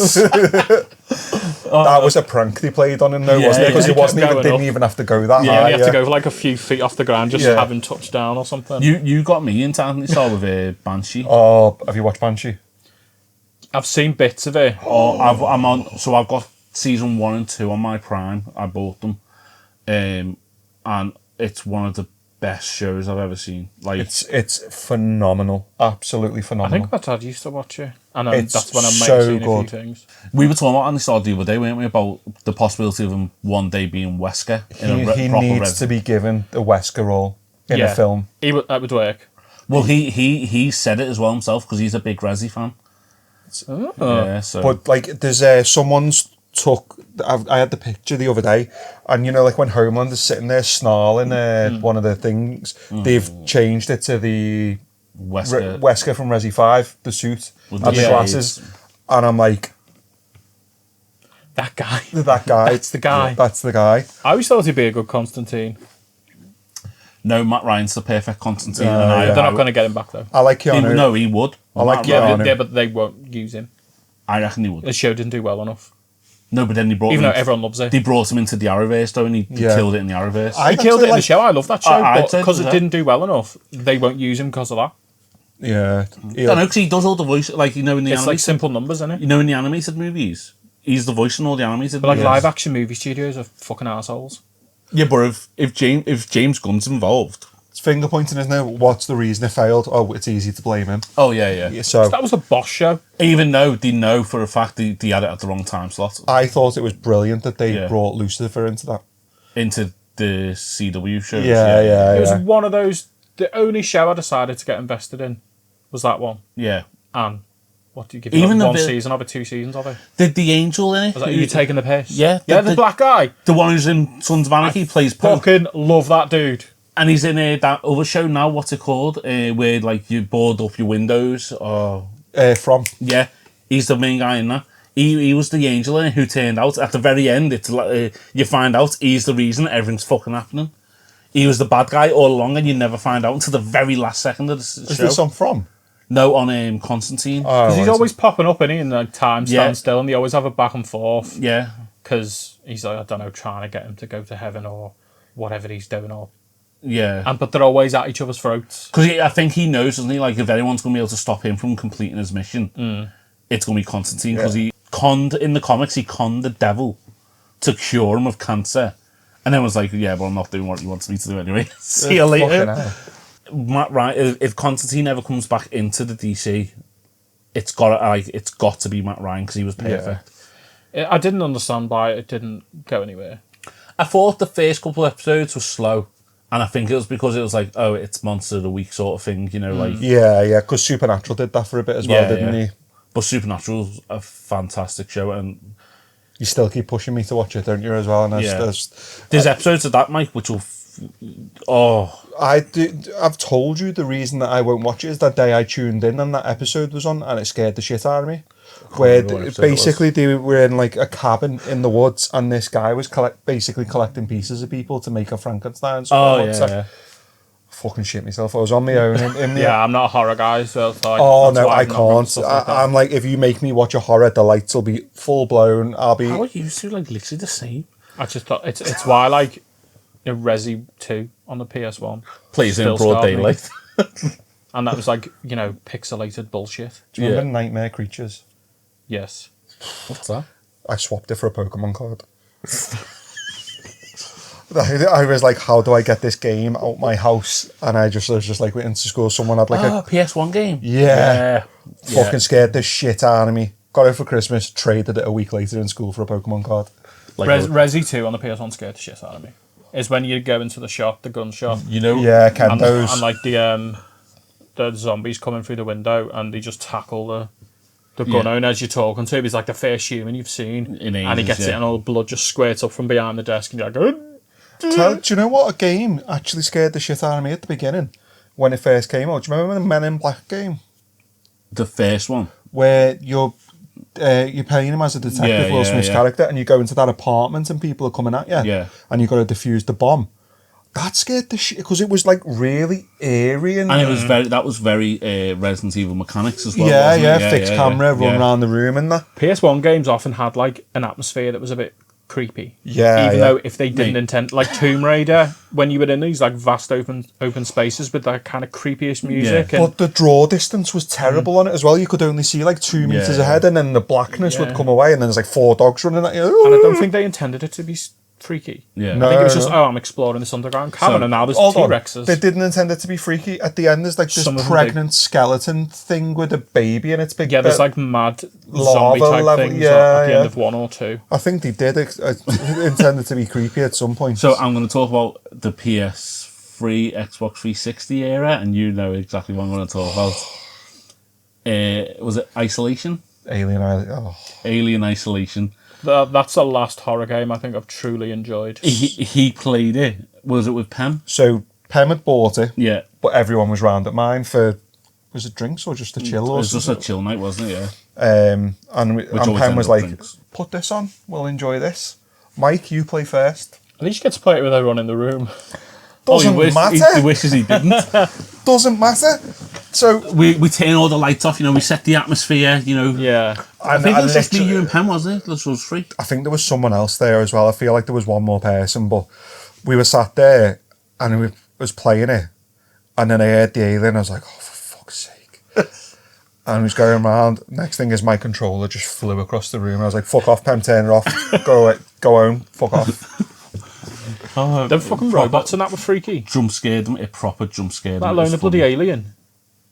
That was a prank they played on him though, wasn't it? Because he didn't even have to go that high. Yeah, he had to go for like a few feet off the ground, just having touched down or something. You got me into Anthony Starr with Banshee. Oh, have you watched Banshee? I've seen bits of it. I've got season 1 and 2 on my Prime. I bought them, and it's one of the best shows I've ever seen. Like it's phenomenal, absolutely phenomenal. I think my dad used to watch it, and that's when I seen a few things. We were talking about Anthony Starr the other day, weren't we, about the possibility of him one day being Wesker. He needs to be given a Wesker role in a film. That would work. Well, he said it as well himself because he's a big Resi fan. Yeah, so. But like, there's someone's I had the picture the other day, and like when Homelander's sitting there snarling one of the things, they've changed it to the Wesker from Resi 5, the suit and the glasses, and I'm like, that guy. That's the guy. That's the guy. I always thought he'd be a good Constantine. No, Matt Ryan's the perfect Constantine. They're not going to get him back though. I like Keanu. No, he would. I like Keanu. Yeah, but they won't use him. I reckon he would. The show didn't do well enough. No, but then they brought Even him though everyone loves it. They brought him into the Arrowverse, though, and he killed it in the Arrowverse. He killed it in the show. I love that show, but because it didn't do well enough, they won't use him because of that. Yeah. I don't know, because he does all the voice, like, you know, in the It's like simple numbers, isn't it? You know, in the animated movies, he's the voice in all the animated movies. But like live-action movie studios are fucking assholes. Yeah, but if James Gunn's involved... It's finger pointing, isn't it? What's the reason it failed? Oh, it's easy to blame him. Oh, yeah. So that was a boss show. Even though they know for a fact they had it at the wrong time slot. I thought it was brilliant that they brought Lucifer into that. Into the CW shows. Yeah. It was one of those... The only show I decided to get invested in was that one. Yeah. And what do you give it? Even one season of it, 2 seasons of it? The angel in it? Was that you taking the piss? Yeah. The black guy. The one who's in Sons of Anarchy plays Poe. Fucking love that dude. And he's in that other show now, what's it called? Where, like, you board up your windows. From. Yeah. He's the main guy in that. He was the angel in it who turned out, at the very end, it's like, you find out he's the reason everything's fucking happening. He was the bad guy all along, and you never find out until the very last second of the show. Is this on From? No, on Constantine. Because he's always popping up, isn't he? And like, time stands still, and they always have a back and forth. Yeah. Because he's, like, I don't know, trying to get him to go to heaven or whatever he's doing. Yeah. But they're always at each other's throats. Because I think he knows, doesn't he? Like, if anyone's going to be able to stop him from completing his mission, it's going to be Constantine. Because he conned the devil to cure him of cancer. And then was like, yeah, but I'm not doing what he wants me to do anyway. See you later. Matt Ryan, if Constantine ever comes back into the DC, it's got to be Matt Ryan because he was perfect. Yeah. I didn't understand why it didn't go anywhere. I thought the first couple of episodes were slow. And I think it was because it was like, oh, it's Monster of the Week sort of thing, you know, like... Yeah, because Supernatural did that for a bit as well, didn't he? But Supernatural's a fantastic show, and... You still keep pushing me to watch it, don't you, as well? And there's episodes of that, Mike, which will... I've told you the reason that I won't watch it is that day I tuned in and that episode was on, and it scared the shit out of me. Where basically they were in like a cabin in the woods, and this guy was basically collecting pieces of people to make a Frankenstein. Fucking shit myself. I was on my own. I'm not a horror guy, so I can't. I'm like, if you make me watch a horror, the lights will be full blown. How are you two like literally the same? I just thought it's why like Resi 2 on the PS1 plays in broad daylight, and that was like pixelated bullshit. Do you remember Nightmare Creatures? Yes. What's that? I swapped it for a Pokemon card. I was like, how do I get this game out my house? And I was just like, went into school. Someone had like a PS1 game. Yeah. Fucking scared the shit out of me. Got it for Christmas, traded it a week later in school for a Pokemon card. Like Resi 2 on the PS1 scared the shit out of me. It's when you go into the shop, the gun shop. Yeah, Kendo's. And like the zombies coming through the window, and they just tackle the gun owner as you're talking to him. He's like the first human you've seen. In ages, and he gets it, and all the blood just squirts up from behind the desk, and you're like, do you know what a game actually scared the shit out of me at the beginning when it first came out? Do you remember the Men in Black game? The first one? Where you're playing him as a detective, Will Smith's character, and you go into that apartment and people are coming at you. Yeah. And you've got to defuse the bomb. That scared the shit, because it was like really eerie. And it was very Resident Evil mechanics as well. Fixed camera, run around the room and that. PS1 games often had like an atmosphere that was a bit creepy. Even though if they didn't intend, like Tomb Raider, when you were in these like vast open spaces with that kind of creepyish music. But the draw distance was terrible on it as well. You could only see like 2 meters ahead, and then the blackness would come away, and then there's like 4 dogs running at you. And I don't think they intended it to be freaky. Yeah. I think it was just, I'm exploring this underground cavern, and now there's T-Rexes. They didn't intend it to be freaky. At the end, there's like this pregnant skeleton thing with a baby in its big... Yeah, there's like mad zombie type things at the end of 1 or 2. I think they did intend it to be creepy at some point. So I'm going to talk about the PS3, Xbox 360 era, and you know exactly what I'm going to talk about. Was it Isolation? Alien Isolation. That's the last horror game I think I've truly enjoyed. He played it. Was it with Pam? So Pam had bought it. Yeah. But everyone was round at mine for... Was it drinks or just a chill? It was just a chill night, wasn't it? Yeah. And Pam was like, put this on. We'll enjoy this. Mike, you play first. At least you get to play it with everyone in the room. Doesn't matter. He wishes he didn't. Doesn't matter. So we turn all the lights off, we set the atmosphere, Yeah. I think it was just me, you and Pen, wasn't it? This was free. I think there was someone else there as well. I feel like there was one more person, but we were sat there and we was playing it, and then I heard the alien. I was like, oh, for fuck's sake. And I was going around. Next thing is my controller just flew across the room. I was like, fuck off, Pem, turn it off. Go away, go home, fuck off. Them fucking robots and that were freaky. Jump scared them, it proper jump scared them. That alone, the bloody alien.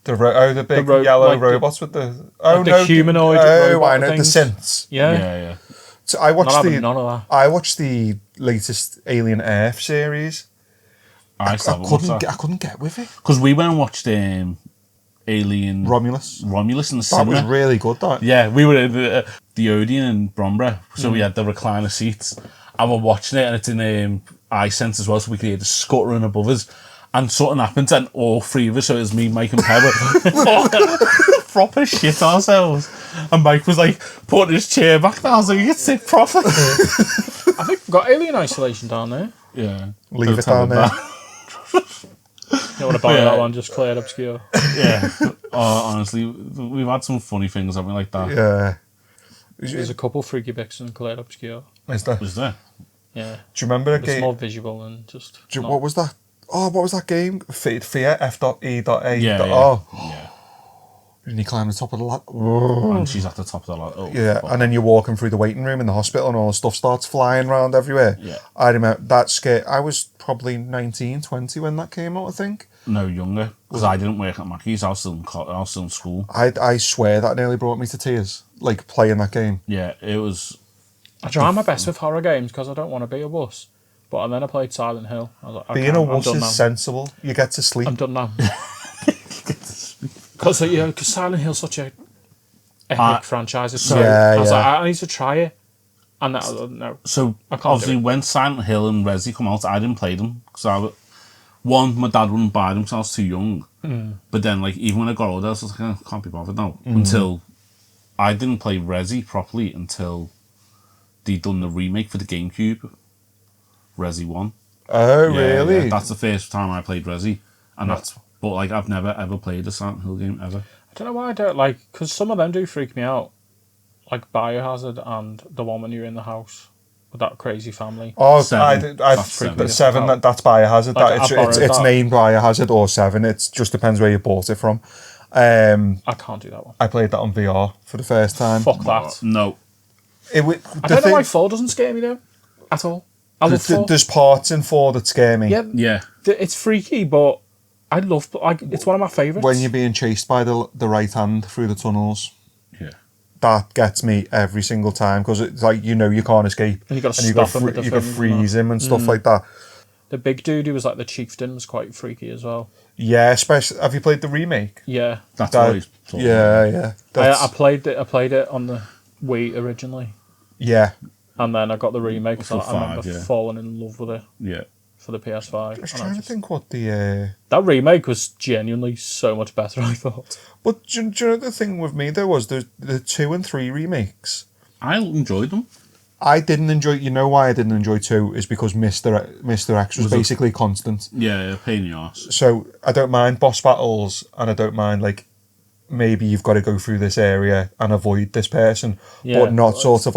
The big yellow robots with the... Oh, the humanoid I know, things. the synths. Yeah. So I watched none of that. I watched the latest Alien Earth series. I couldn't get with it. Because we went and watched Alien... Romulus in the cinema. That was really good, that. Yeah, we were in the Odeon in Bromborough, so we had the recliner seats. And we're watching it, and it's in iSense as well, so we could hear the scuttering above us. And something happened, and all three of us, so it was me, Mike and Pepper, proper shit ourselves. And Mike was like putting his chair back down so you could sit properly. I think we've got Alien Isolation down there. Yeah. Leave it down there. You want to buy that one, just clear obscure. Yeah. Honestly, we've had some funny things, haven't we, like that? Yeah. There's a couple freaky bits in clear obscure. Is there? Was there? Yeah. Do you remember a It's game? more visual and just... What was that? Oh, what was that game? Fear, F.E.A. Yeah. Oh. Yeah. And you climb the top of the ladder. And she's at the top of the ladder. Oh, yeah, and then you're walking through the waiting room in the hospital and all the stuff starts flying around everywhere. Yeah. I remember that scare. I was probably 19, 20 when that came out, I think. No, younger. Because I didn't work at Mackey's. I was still in school. I swear that nearly brought me to tears, like playing that game. Yeah, it was... I try my best with horror games because I don't want to be a wuss. But then I played Silent Hill. I was like, being a wuss is sensible. You get to sleep. I'm done now. Because Silent Hill's such a epic franchise. So I was like, I need to try it. And no. So obviously when Silent Hill and Resi come out, I didn't play them. Because my dad wouldn't buy them because I was too young. But then even when I got older, I was like, I can't be bothered now. Until I didn't play Resi properly until they'd done the remake for the GameCube. Resi 1. Oh, really? Yeah, that's the first time I played Resi. And but I've never ever played a Silent Hill game ever. I don't know why I don't because some of them do freak me out. Like Biohazard and the one when you're in the house with that crazy family. Oh, Seven. That's Biohazard. It's named Biohazard or 7. It just depends where you bought it from. I can't do that one. I played that on VR for the first time. Fuck that. No. I don't know why 4 doesn't scare me though. At all. I love 4. There's parts in 4 that scare me. Yeah. It's freaky, but I love... it's one of my favourites. When you're being chased by the right hand through the tunnels. Yeah. That gets me every single time because it's like, you can't escape. And you got to stop him with the you can freeze him and stuff like that. The big dude who was like the chieftain was quite freaky as well. Yeah, especially... Have you played the remake? Yeah. That's what he's talking Yeah. I played it on the Wii originally. Yeah. And then I got the remake, so For I remember 5, falling in love with it. Yeah. For the PS5. I was trying to think what the... That remake was genuinely so much better, I thought. But do you know the thing with me, there was the 2 and 3 remakes. I enjoyed them. I didn't enjoy... You know why I didn't enjoy 2? Is because Mr. X was basically constant. Yeah, pain in the arse. So I don't mind boss battles, and I don't mind, maybe you've got to go through this area and avoid this person, but not sort of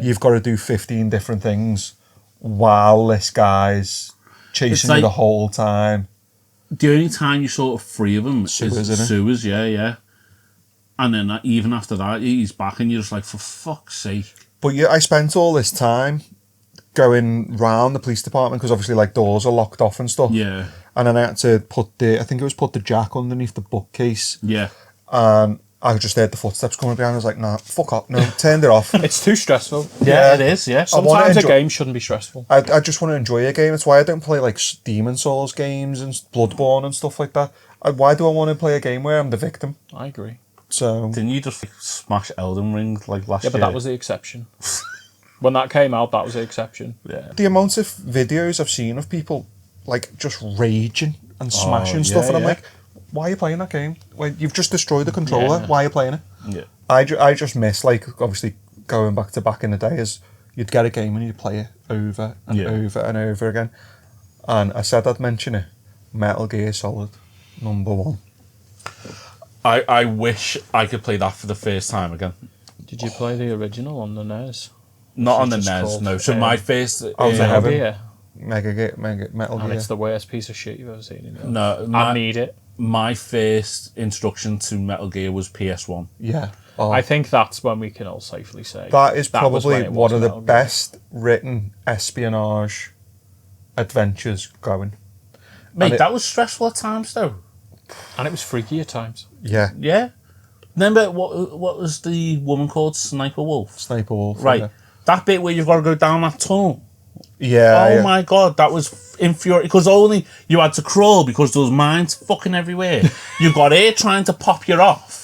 you've got to do 15 different things while this guy's chasing you the whole time. The only time you sort of free of him is sewers, yeah. And then even after that, he's back and you're just like, for fuck's sake. But I spent all this time going round the police department because obviously doors are locked off and stuff. Yeah. And then I had to put the jack underneath the bookcase. Yeah. And I just heard the footsteps coming behind. I was like, nah, fuck up. No, turned it off. It's too stressful. Yeah, it is, yeah. Sometimes a game shouldn't be stressful. I just want to enjoy a game. That's why I don't play Demon Souls games and Bloodborne and stuff like that. Why do I want to play a game where I'm the victim? I agree. So didn't you just smash Elden Ring last year? Yeah, but that was the exception. When that came out, that was the exception. Yeah. The amount of videos I've seen of people just raging and smashing stuff, and I'm like, why are you playing that game? You've just destroyed the controller. Yeah. Why are you playing it? Yeah. I just miss obviously going back in the day, is you'd get a game and you'd play it over and over and over again. And I said I'd mention it. Metal Gear Solid, number 1. I wish I could play that for the first time again. Did you play the original on the NES? Not on the NES, no. So my first... Metal Gear. Metal Gear. And it's the worst piece of shit you've ever seen in your life. No, I need it. My first introduction to Metal Gear was PS1. Yeah. I think that's when we can all safely say that is probably one of the best written espionage adventures going. Mate, that was stressful at times, though. And it was freaky at times. Yeah. Yeah. Remember, what was the woman called? Sniper Wolf? Sniper Wolf. Right. Yeah. That bit where you've got to go down that tunnel. Yeah. Oh my God, that was infuriating. Because only you had to crawl because there was mines fucking everywhere. You got air trying to pop you off.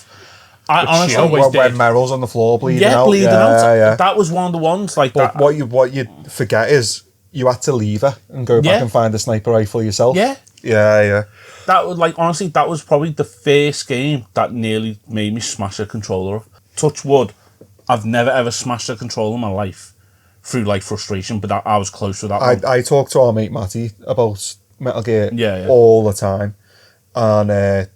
I honestly always did. When Meryl's on the floor bleeding out. Bleeding out. Yeah. That was one of the ones like but that. What you forget is you had to leave her and go back and find a sniper rifle yourself. Yeah. Yeah. That was honestly, that was probably the first game that nearly made me smash a controller. Touch wood, I've never ever smashed a controller in my life through frustration, but I was close with that one. I talk to our mate Matty about Metal Gear all the time, and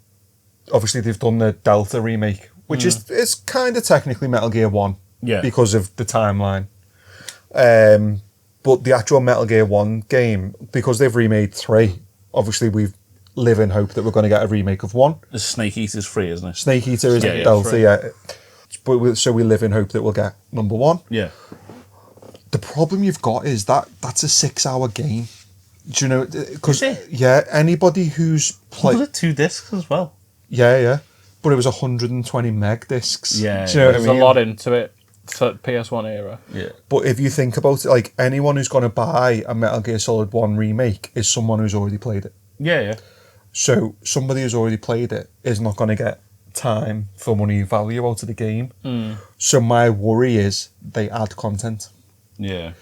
obviously they've done the Delta remake, which is kind of technically Metal Gear 1 because of the timeline. But the actual Metal Gear 1 game, because they've remade 3, obviously we live in hope that we're going to get a remake of 1. The Snake Eater's free, isn't it? Snake Eater is Delta, But so we live in hope that we'll get number 1. Yeah. The problem you've got is that's a 6-hour game. Do you know? Because anybody who's played... Was it 2 discs as well? Yeah. But it was 120 meg discs. Yeah. Do you know what I mean? There's a lot into it for PS1 era. Yeah. But if you think about it, anyone who's going to buy a Metal Gear Solid 1 remake is someone who's already played it. Yeah. So somebody who's already played it is not going to get time for money value out of the game. So my worry is they add content. Yeah.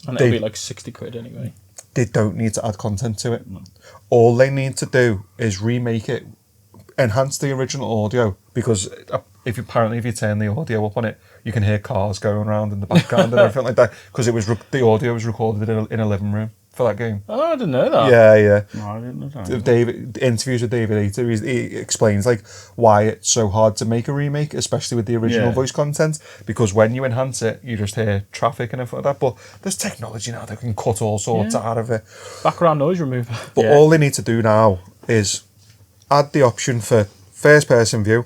And it'll be like 60 quid anyway. They don't need to add content to it. All they need to do is remake it, enhance the original audio, because if you turn the audio up on it, you can hear cars going around in the background and everything like that, because the audio was recorded in a living room for that game. Oh, I didn't know that. Yeah. No, I didn't know that. Interviews with David Ater, he explains why it's so hard to make a remake, especially with the original voice content, because when you enhance it, you just hear traffic and everything like that. But there's technology now that can cut all sorts out of it. Background noise remover. But all they need to do now is add the option for first person view,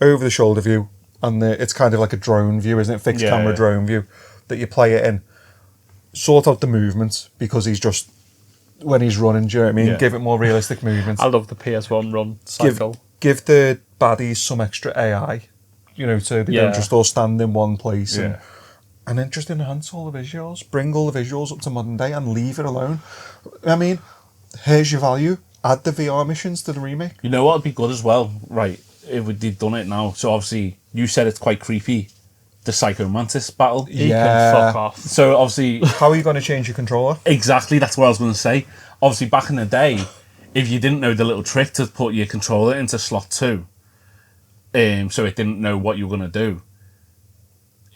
over the shoulder view, and it's kind of like a drone view, isn't it? Fixed camera drone view that you play it in. Sort out the movement, because he's just, when he's running, do you know what I mean? Yeah. Give it more realistic movement. I love the PS1 run cycle. Give the baddies some extra AI, so they don't just all stand in one place. And then just enhance all the visuals, bring all the visuals up to modern day and leave it alone. I mean, here's your value. Add the VR missions to the remake. You know what would be good as well, right, if they'd done it now. So obviously, you said it's quite creepy. The Psycho Mantis battle. He can fuck off. So obviously... How are you going to change your controller? Exactly, that's what I was going to say. Obviously, back in the day, if you didn't know the little trick to put your controller into slot 2, so it didn't know what you were going to do,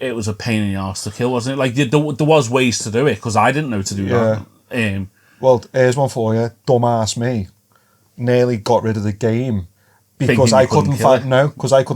it was a pain in the arse to kill, wasn't it? There was ways to do it, because I didn't know to do that. Well, here's one for you. Dumbass me nearly got rid of the game because I couldn't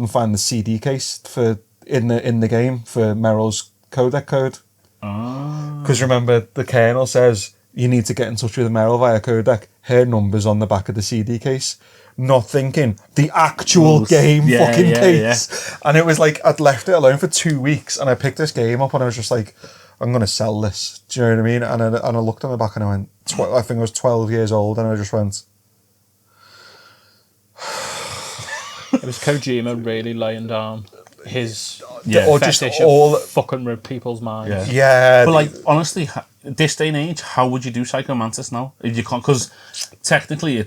find the CD case for in the game for Meryl's codec code. Because remember, the kernel says you need to get in touch with Meryl via codec. Her number's on the back of the CD case. Not thinking the actual game case. Yeah. And it was I'd left it alone for 2 weeks, and I picked this game up, and I was just like, I'm going to sell this. Do you know what I mean? And I looked on the back, and I went, I think I was 12 years old, and I just went... It was Kojima really laying down his or just all fucking with people's minds. Yeah. But honestly, this day and age, how would you do Psycho Mantis now? If you can't, because technically,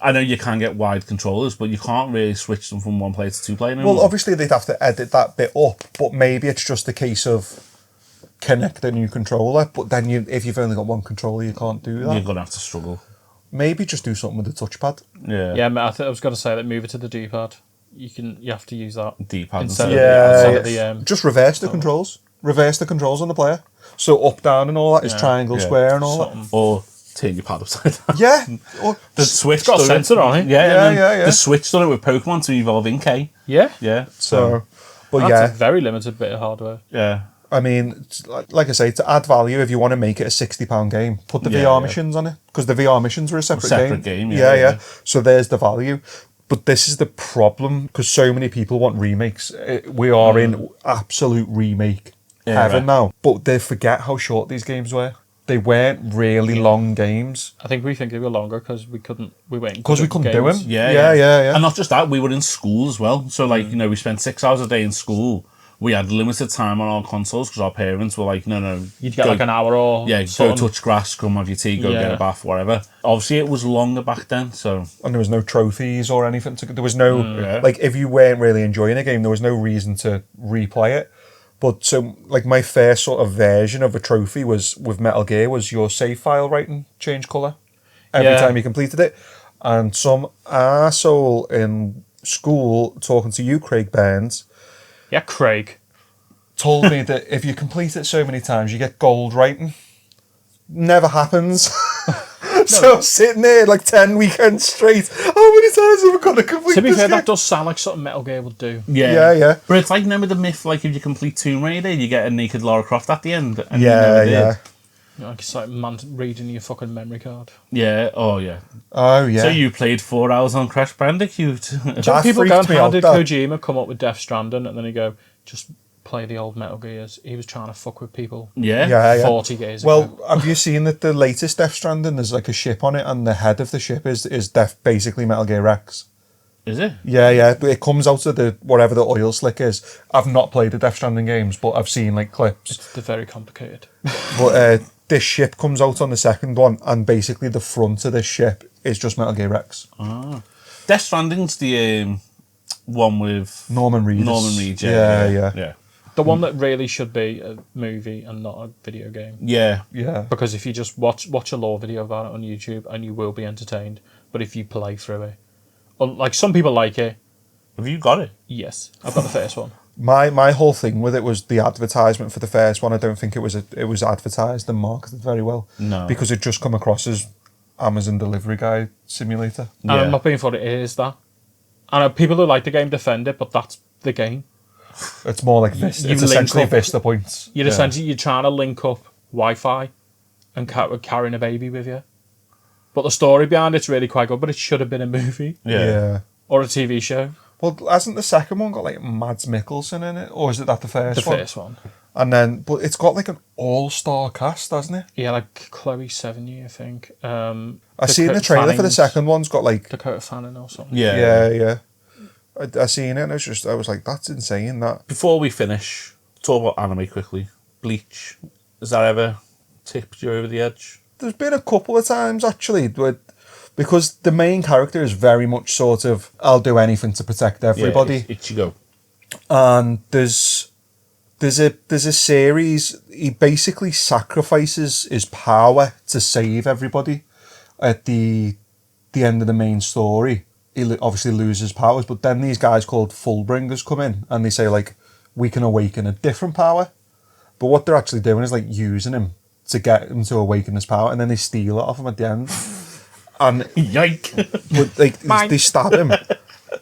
I know you can get wide controllers, but you can't really switch them from one player to 2 player anymore. Well, obviously they'd have to edit that bit up, but maybe it's just a case of connect a new controller. But then if you've only got one controller, you can't do that. You're gonna have to struggle. Maybe just do something with the touchpad. Yeah, I was going to say that move it to the D-pad. You have to use that D-pad instead of the just reverse the controls. Reverse the controls on the player. So up, down, and all that is triangle, square, and all that. Or turn your pad upside down. Yeah. The Switch got a sensor on it. Yeah. The Switch done it with Pokemon to evolve in K. Yeah. Yeah. So, but That's a very limited bit of hardware. Yeah. I mean, like I say, to add value, if you want to make it a £60 game, put the VR missions on it, because the VR missions were a separate game. Yeah. So there's the value. But this is the problem, because so many people want remakes. We are in absolute remake heaven now. But they forget how short these games were. They weren't really long games. I think we think they were longer because we couldn't do them. Yeah. And not just that, we were in school as well. So, like, you know, we spent 6 hours a day in school. We had limited time on our consoles because our parents were like, no. You'd get like an hour or go touch grass, come have your tea, go get a bath, whatever. Obviously, it was longer back then, so... And there was no trophies or anything. There was no... Like, if you weren't really enjoying a game, there was no reason to replay it. But, so, like, my first sort of version of a trophy was, with Metal Gear, was your save file rating change colour every time you completed it. And some arsehole in school, talking to you, Craig Burns... Yeah, Craig. Told me that if you complete it so many times, you get gold rating. Never happens. So I'm sitting there like 10 weekends straight. How many times have I got to complete this? To be fair, game? that does sound like something Metal Gear would do. Yeah. But it's like, remember the myth, like if you complete Tomb Raider, you get a naked Lara Croft at the end. And yeah. You know, like it's like man reading your fucking memory card. Yeah, oh yeah. So you played 4 hours on Crash Bandicoot. People going, how did Kojima come up with Death Stranding? And then you go, just play the old Metal Gears. He was trying to fuck with people. Yeah. 40 years ago. Well, have you seen that the latest Death Stranding, there's like a ship on it, and the head of the ship is basically Metal Gear Rex. Is it? Yeah. It comes out of the whatever the oil slick is. I've not played the Death Stranding games, but I've seen like clips. They're very complicated. But this ship comes out on the second one, and basically the front of this ship is just Metal Gear Rex. Death Stranding's the one with Norman Reedus. Yeah. The one that really should be a movie and not a video game. Yeah. Because if you just watch a lore video about it on YouTube, and you will be entertained. But if you play through it, like some people like it. Have you got it? Yes, I've got the first one. My whole thing with it was the advertisement for the first one. I don't think it was advertised and marketed very well. No. Because it just come across as Amazon delivery guy simulator. And I'm not being funny, it is that. I know people who like the game defend it, but that's the game. It's more like Vista. It's essentially Vista points. You're trying to link up Wi-Fi and carrying a baby with you. But the story behind it's really quite good, but it should have been a movie. Yeah. Or a TV show. Well, hasn't the second one got like Mads Mikkelsen in it? Or is it that the first one? The first one. And then, but it's got like an all-star cast, hasn't it? Yeah, like Chloe Sevigny, I think. I seen the trailer for the second one's got like... Dakota Fanning or something. Yeah. I seen it and I was like, that's insane, that. Before we finish, talk about anime quickly. Bleach. Has that ever tipped you over the edge? There's been a couple of times, actually, because the main character is very much sort of, I'll do anything to protect everybody. Yeah, Ichigo. And there's a series, he basically sacrifices his power to save everybody at the end of the main story. He obviously loses powers, but then these guys called Fullbringers come in and they say, like, we can awaken a different power. But what they're actually doing is, like, using him to get him to awaken his power, and then they steal it off him at the end. And yike! But they stab him.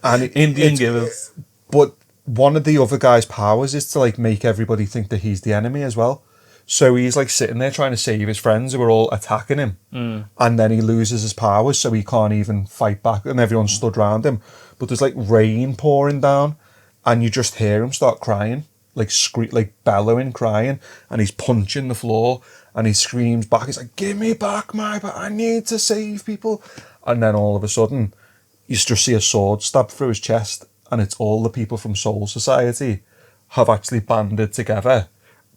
And Indian givers. But one of the other guy's powers is to, like, make everybody think that he's the enemy as well. So he's like sitting there trying to save his friends who are all attacking him. And then he loses his powers, so he can't even fight back, and everyone's stood around him. But there's like rain pouring down, and you just hear him start crying, like bellowing, crying, and he's punching the floor, and he screams back, he's like, give me back my power, I need to save people. And then all of a sudden, you just see a sword stabbed through his chest, and it's all the people from Soul Society have actually banded together,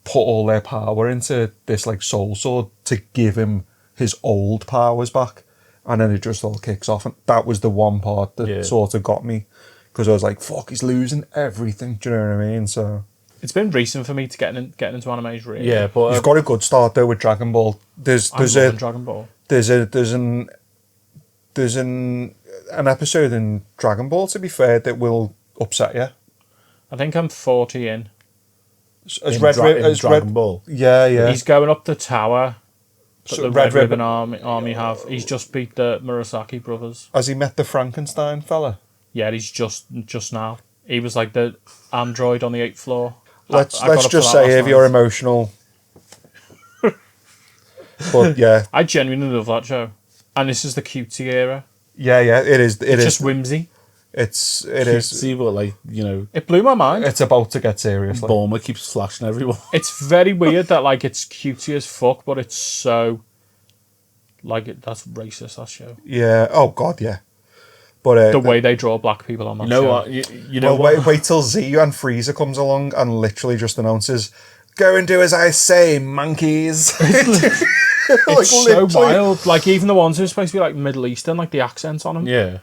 put all their power into this like soul sword to give him his old powers back, and then it just all kicks off. And that was the one part that sort of got me, because I was like, fuck, he's losing everything, do you know what I mean? So it's been recent for me to getting into animes, really. Yeah, but you've got a good start though with Dragon Ball. There's Dragon Ball. There's an episode in Dragon Ball, to be fair, that will upset you. I think I'm 40 in. As Dragon Ball. Yeah. He's going up the tower that the Red Ribbon Army have. He's just beat the Murasaki brothers. Has he met the Frankenstein fella? Yeah, he's just now. He was like the android on the 8th floor. Let's just say if you're emotional. But yeah. I genuinely love that show. And this is the cutesy era. Yeah, it is. It's just whimsy. It is. See, but like, you know, it blew my mind. It's about to get serious. Like. Bulma keeps flashing everyone. It's very weird that like it's cutesy as fuck, but it's so like that's racist. That show. Yeah. Oh God. Yeah. But the way they draw black people on that show. What? You know what? Wait till Z and Frieza comes along and literally just announces, "Go and do as I say, monkeys." It's like, so wild. Like even the ones who are supposed to be like Middle Eastern, like the accents on them. Yeah.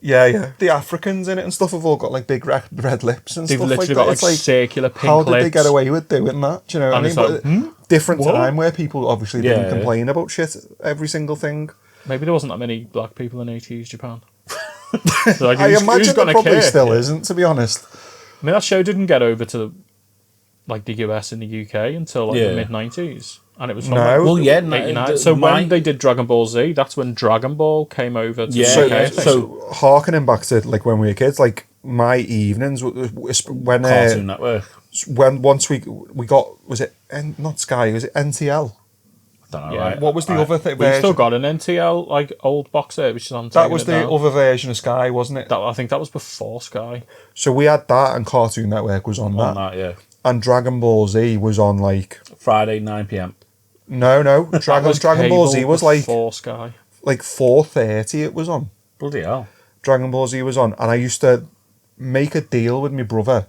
Yeah. The Africans in it and stuff have all got like big red lips and They've stuff like that. They've literally got like circular pink how did lips. they get away with doing that? Do you know what I mean? Like, different time where people obviously didn't complain about shit, every single thing. Maybe there wasn't that many black people in 80s Japan. So like, I imagine there probably still isn't, to be honest. I mean, that show didn't get over to like the US and the UK until like the mid-90s. And it was from when they did Dragon Ball Z, that's when Dragon Ball came over to the UK. So harkening back to like when we were kids, like my evenings when Cartoon Network. When once we got, was it not Sky, was it NTL? I don't know. Right? What was the other thing? We still got an NTL like old box set which is on. That was the other version of Sky, wasn't it? I think that was before Sky. So we had that, and Cartoon Network was on that. Yeah. And Dragon Ball Z was on like Friday 9 p.m. No, Dragon Ball Z was like before Sky. Like 4:30 it was on. Bloody hell. Dragon Ball Z was on, and I used to make a deal with my brother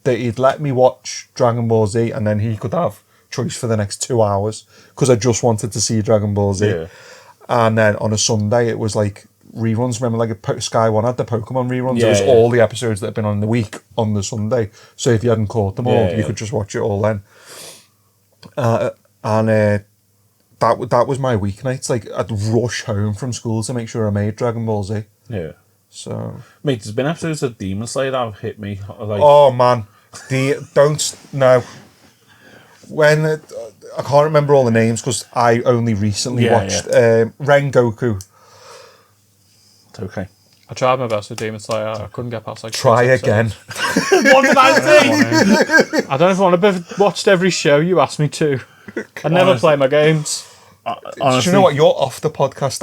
that he'd let me watch Dragon Ball Z, and then he could have choice for the next 2 hours because I just wanted to see Dragon Ball Z. Yeah. And then on a Sunday it was like reruns. Remember, like Sky One had the Pokemon reruns. It was all the episodes that had been on the week on the Sunday. So if you hadn't caught them all, you could just watch it all then. And that was my weeknights. Like I'd rush home from school to make sure I made Dragon Ball Z. Yeah. So mate, there's been episodes of Demon Slayer that have hit me. Like, oh man, when I can't remember all the names because I only recently watched Rengoku. It's okay. I tried my best with Demon Slayer. I couldn't get past like. Try again. What did I say? I don't know if I want to have watched every show you asked me to. I never play my games. Honestly, do you know what? You're off the podcast.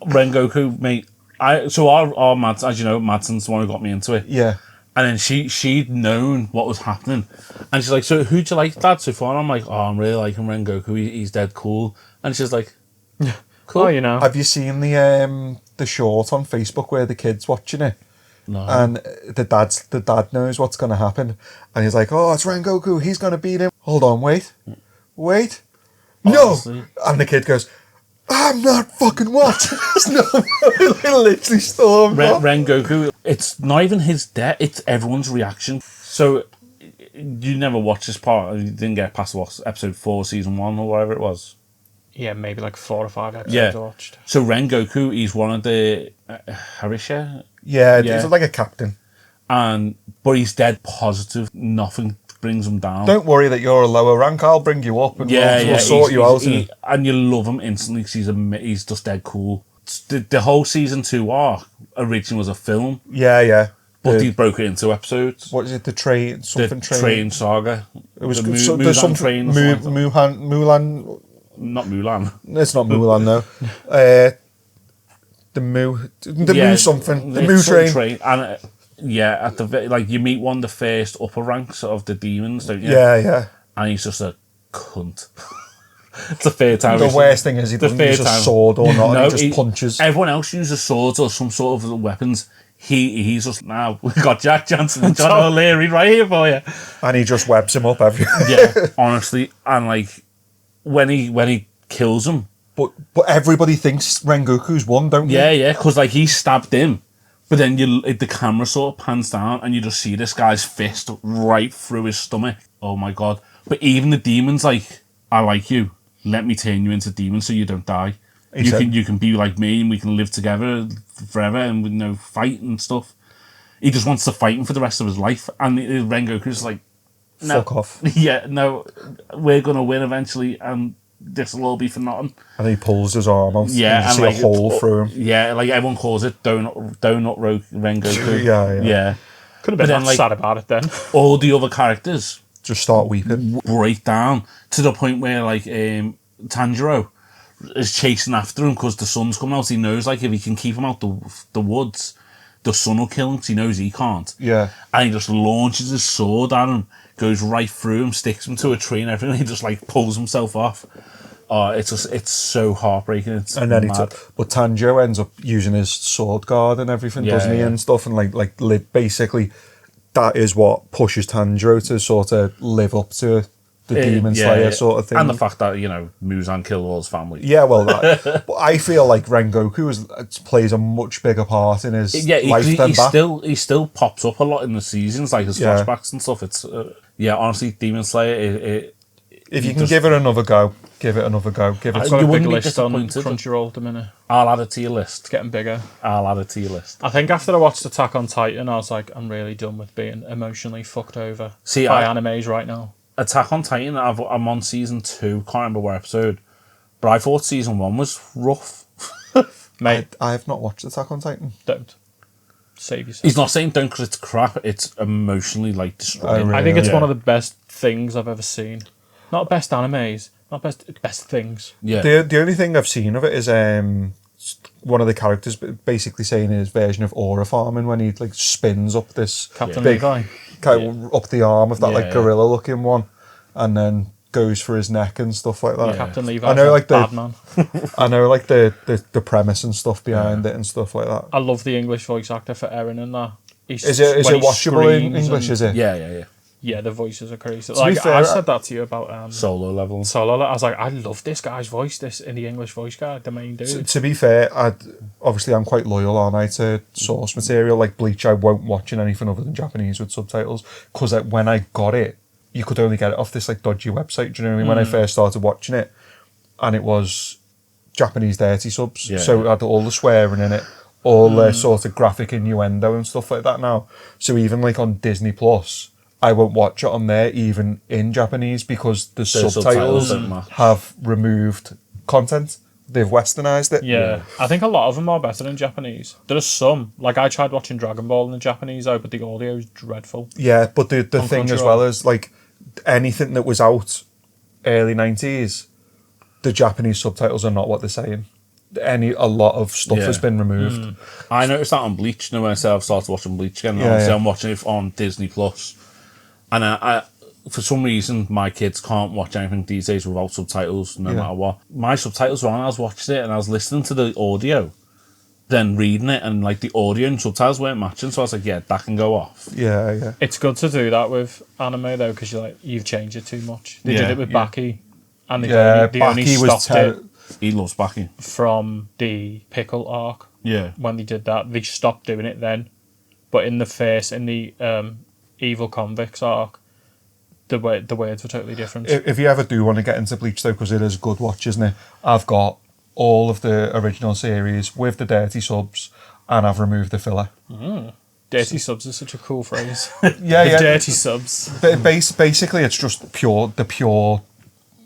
Rengoku, mate. Our Mads, as you know, Madson's the one who got me into it. Yeah. And then she'd known what was happening, and she's like, "So who'd you like, Dad, so far?" And I'm like, "Oh, I'm really liking Rengoku. He's dead cool." And she's like, "Cool, you know." Have you seen the short on Facebook where the kid's watching it? No. And the dad knows what's going to happen, and he's like, "Oh, it's Rengoku. He's going to beat him." Hold on, wait, Honestly. no, and the kid goes, "I'm not fucking watching this." No, I literally stormed off. Rengoku. It's not even his death; it's everyone's reaction. So you never watched this part. You didn't get past episode 4, season 1, or whatever it was. Yeah, maybe like 4 or 5 episodes I watched. So Rengoku, he's one of the Harisha. Yeah, he's like a captain. But he's dead positive. Nothing brings him down. Don't worry that you're a lower rank. I'll bring you up and we'll sort you out. And you love him instantly because he's just dead cool. The whole season 2 arc originally was a film. Yeah. But he broke it into episodes. What is it? The train saga. It was there's some train. Mulan. Not Mulan. It's not Mulan, no. The Mu something. The Mu train. And at the you meet one of the first upper ranks of the demons, don't you? Yeah. And he's just a cunt. It's the third time. The worst thing is he doesn't use a sword or not. No, he just punches. Everyone else uses swords or some sort of weapons. He's just, we got Jack Johnson and John O'Leary right here for you. And he just webs him up everywhere. Yeah, honestly. And like when he kills him. But everybody thinks Rengoku's won, don't they? Yeah, because like he stabbed him. But then the camera sort of pans down and you just see this guy's fist right through his stomach. Oh my God. But even the demon's like, I like you. Let me turn you into demon so you don't die. You can be like me and we can live together forever and fight and stuff. He just wants to fight him for the rest of his life. And Rengoku's like, fuck off. Yeah, no, we're going to win eventually, and this will all be for nothing. And he pulls his arm out, yeah, and you see a hole through him. Yeah, like everyone calls it Donut Rengoku. Yeah. Could have been that sad about it then. All the other characters just start weeping. Break down to the point where, like, Tanjiro is chasing after him because the sun's coming out. He knows, like, if he can keep him out the woods, the sun will kill him because he knows he can't. Yeah. And he just launches his sword at him, goes right through him, sticks him to a tree and everything. He just, like, pulls himself off. Oh, it's so heartbreaking. It's and then mad. But Tanjiro ends up using his sword guard and everything, doesn't he, and stuff, and basically that is what pushes Tanjiro to sort of live up to the Demon Slayer sort of thing. And the fact that, Muzan killed all his family. Yeah, well, but I feel like Rengoku plays a much bigger part in his life than that. He still pops up a lot in the seasons, like his flashbacks and stuff. It's honestly, Demon Slayer. If you can give it another go, give it another go. Give it. I've got a big list on Crunchyroll at the minute. I'll add it to your list. It's getting bigger. I'll add it to your list. I think after I watched Attack on Titan, I was like, I'm really done with being emotionally fucked over by animes right now. Attack on Titan, I'm on season 2, can't remember what episode, but I thought season 1 was rough. Mate, I have not watched Attack on Titan. Don't. Save yourself. He's not saying don't because it's crap, it's emotionally, like, destroying. I think it's one of the best things I've ever seen. Not best animes, not best things. Yeah. The only thing I've seen of it is one of the characters basically saying his version of aura farming when he like spins up this Captain big Levi. Up the arm of that like gorilla looking one, and then goes for his neck and stuff like that. Yeah. Captain Levi. I know, like bad man. I know, like the premise and stuff behind it and stuff like that. I love the English voice actor for Eren and that. Is it watchable in English? Is it? Yeah. Yeah, the voices are crazy. Like fair, I said that to you about Solo Level. I was like, I love this guy's voice. This in the English voice guy, the main dude. To be fair, I'm quite loyal, aren't I, to source material like Bleach. I won't watch in anything other than Japanese with subtitles because when I got it, you could only get it off this like dodgy website. Do you know what I mean? When I first started watching it, and it was Japanese dirty subs, so it had all the swearing in it, all the sort of graphic innuendo and stuff like that. Now, so even like on Disney Plus, I won't watch it on there, even in Japanese, because the subtitles have removed content. They've westernized it. Yeah, I think a lot of them are better in Japanese. There are some. Like, I tried watching Dragon Ball in the Japanese, but the audio is dreadful. Yeah, but the thing as well is, like, anything that was out early 90s, the Japanese subtitles are not what they're saying. A lot of stuff has been removed. I noticed that on Bleach, when I said I've started watching Bleach again. I'm watching it on Disney Plus. And I, for some reason, my kids can't watch anything these days without subtitles, no matter what. My subtitles were on, I was watching it, and I was listening to the audio, then reading it, and like the audio and subtitles weren't matching, so I was like, that can go off. Yeah. It's good to do that with anime, though, because you've changed it too much. They did it with Baki, and they only stopped it. He loves Baki. From the Pickle arc. Yeah. When they did that, they stopped doing it then. But in the Evil Convicts arc, the words were totally different. If you ever do want to get into Bleach, though, because it is a good watch, isn't it? I've got all of the original series with the dirty subs, and I've removed the filler. Dirty subs is such a cool phrase. Dirty subs. Basically, it's just the pure.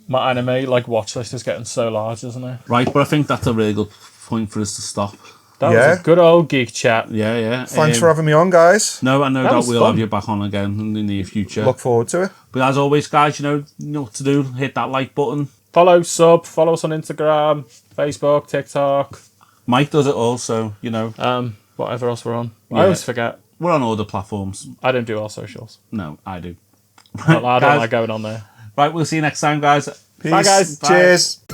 My anime watch list is getting so large, isn't it? Right, but I think that's a really good point for us to stop. That was a good old geek chat. Yeah. Thanks for having me on, guys. No, I know that we'll have you back on again in the near future. Look forward to it. But as always, guys, you know what to do. Hit that like button. Follow us on Instagram, Facebook, TikTok. Mike does it also, Whatever else we're on. I always forget. We're on all the platforms. I don't do our socials. No, I do. I don't like going on there. Right, we'll see you next time, guys. Peace. Bye, guys. Cheers. Bye.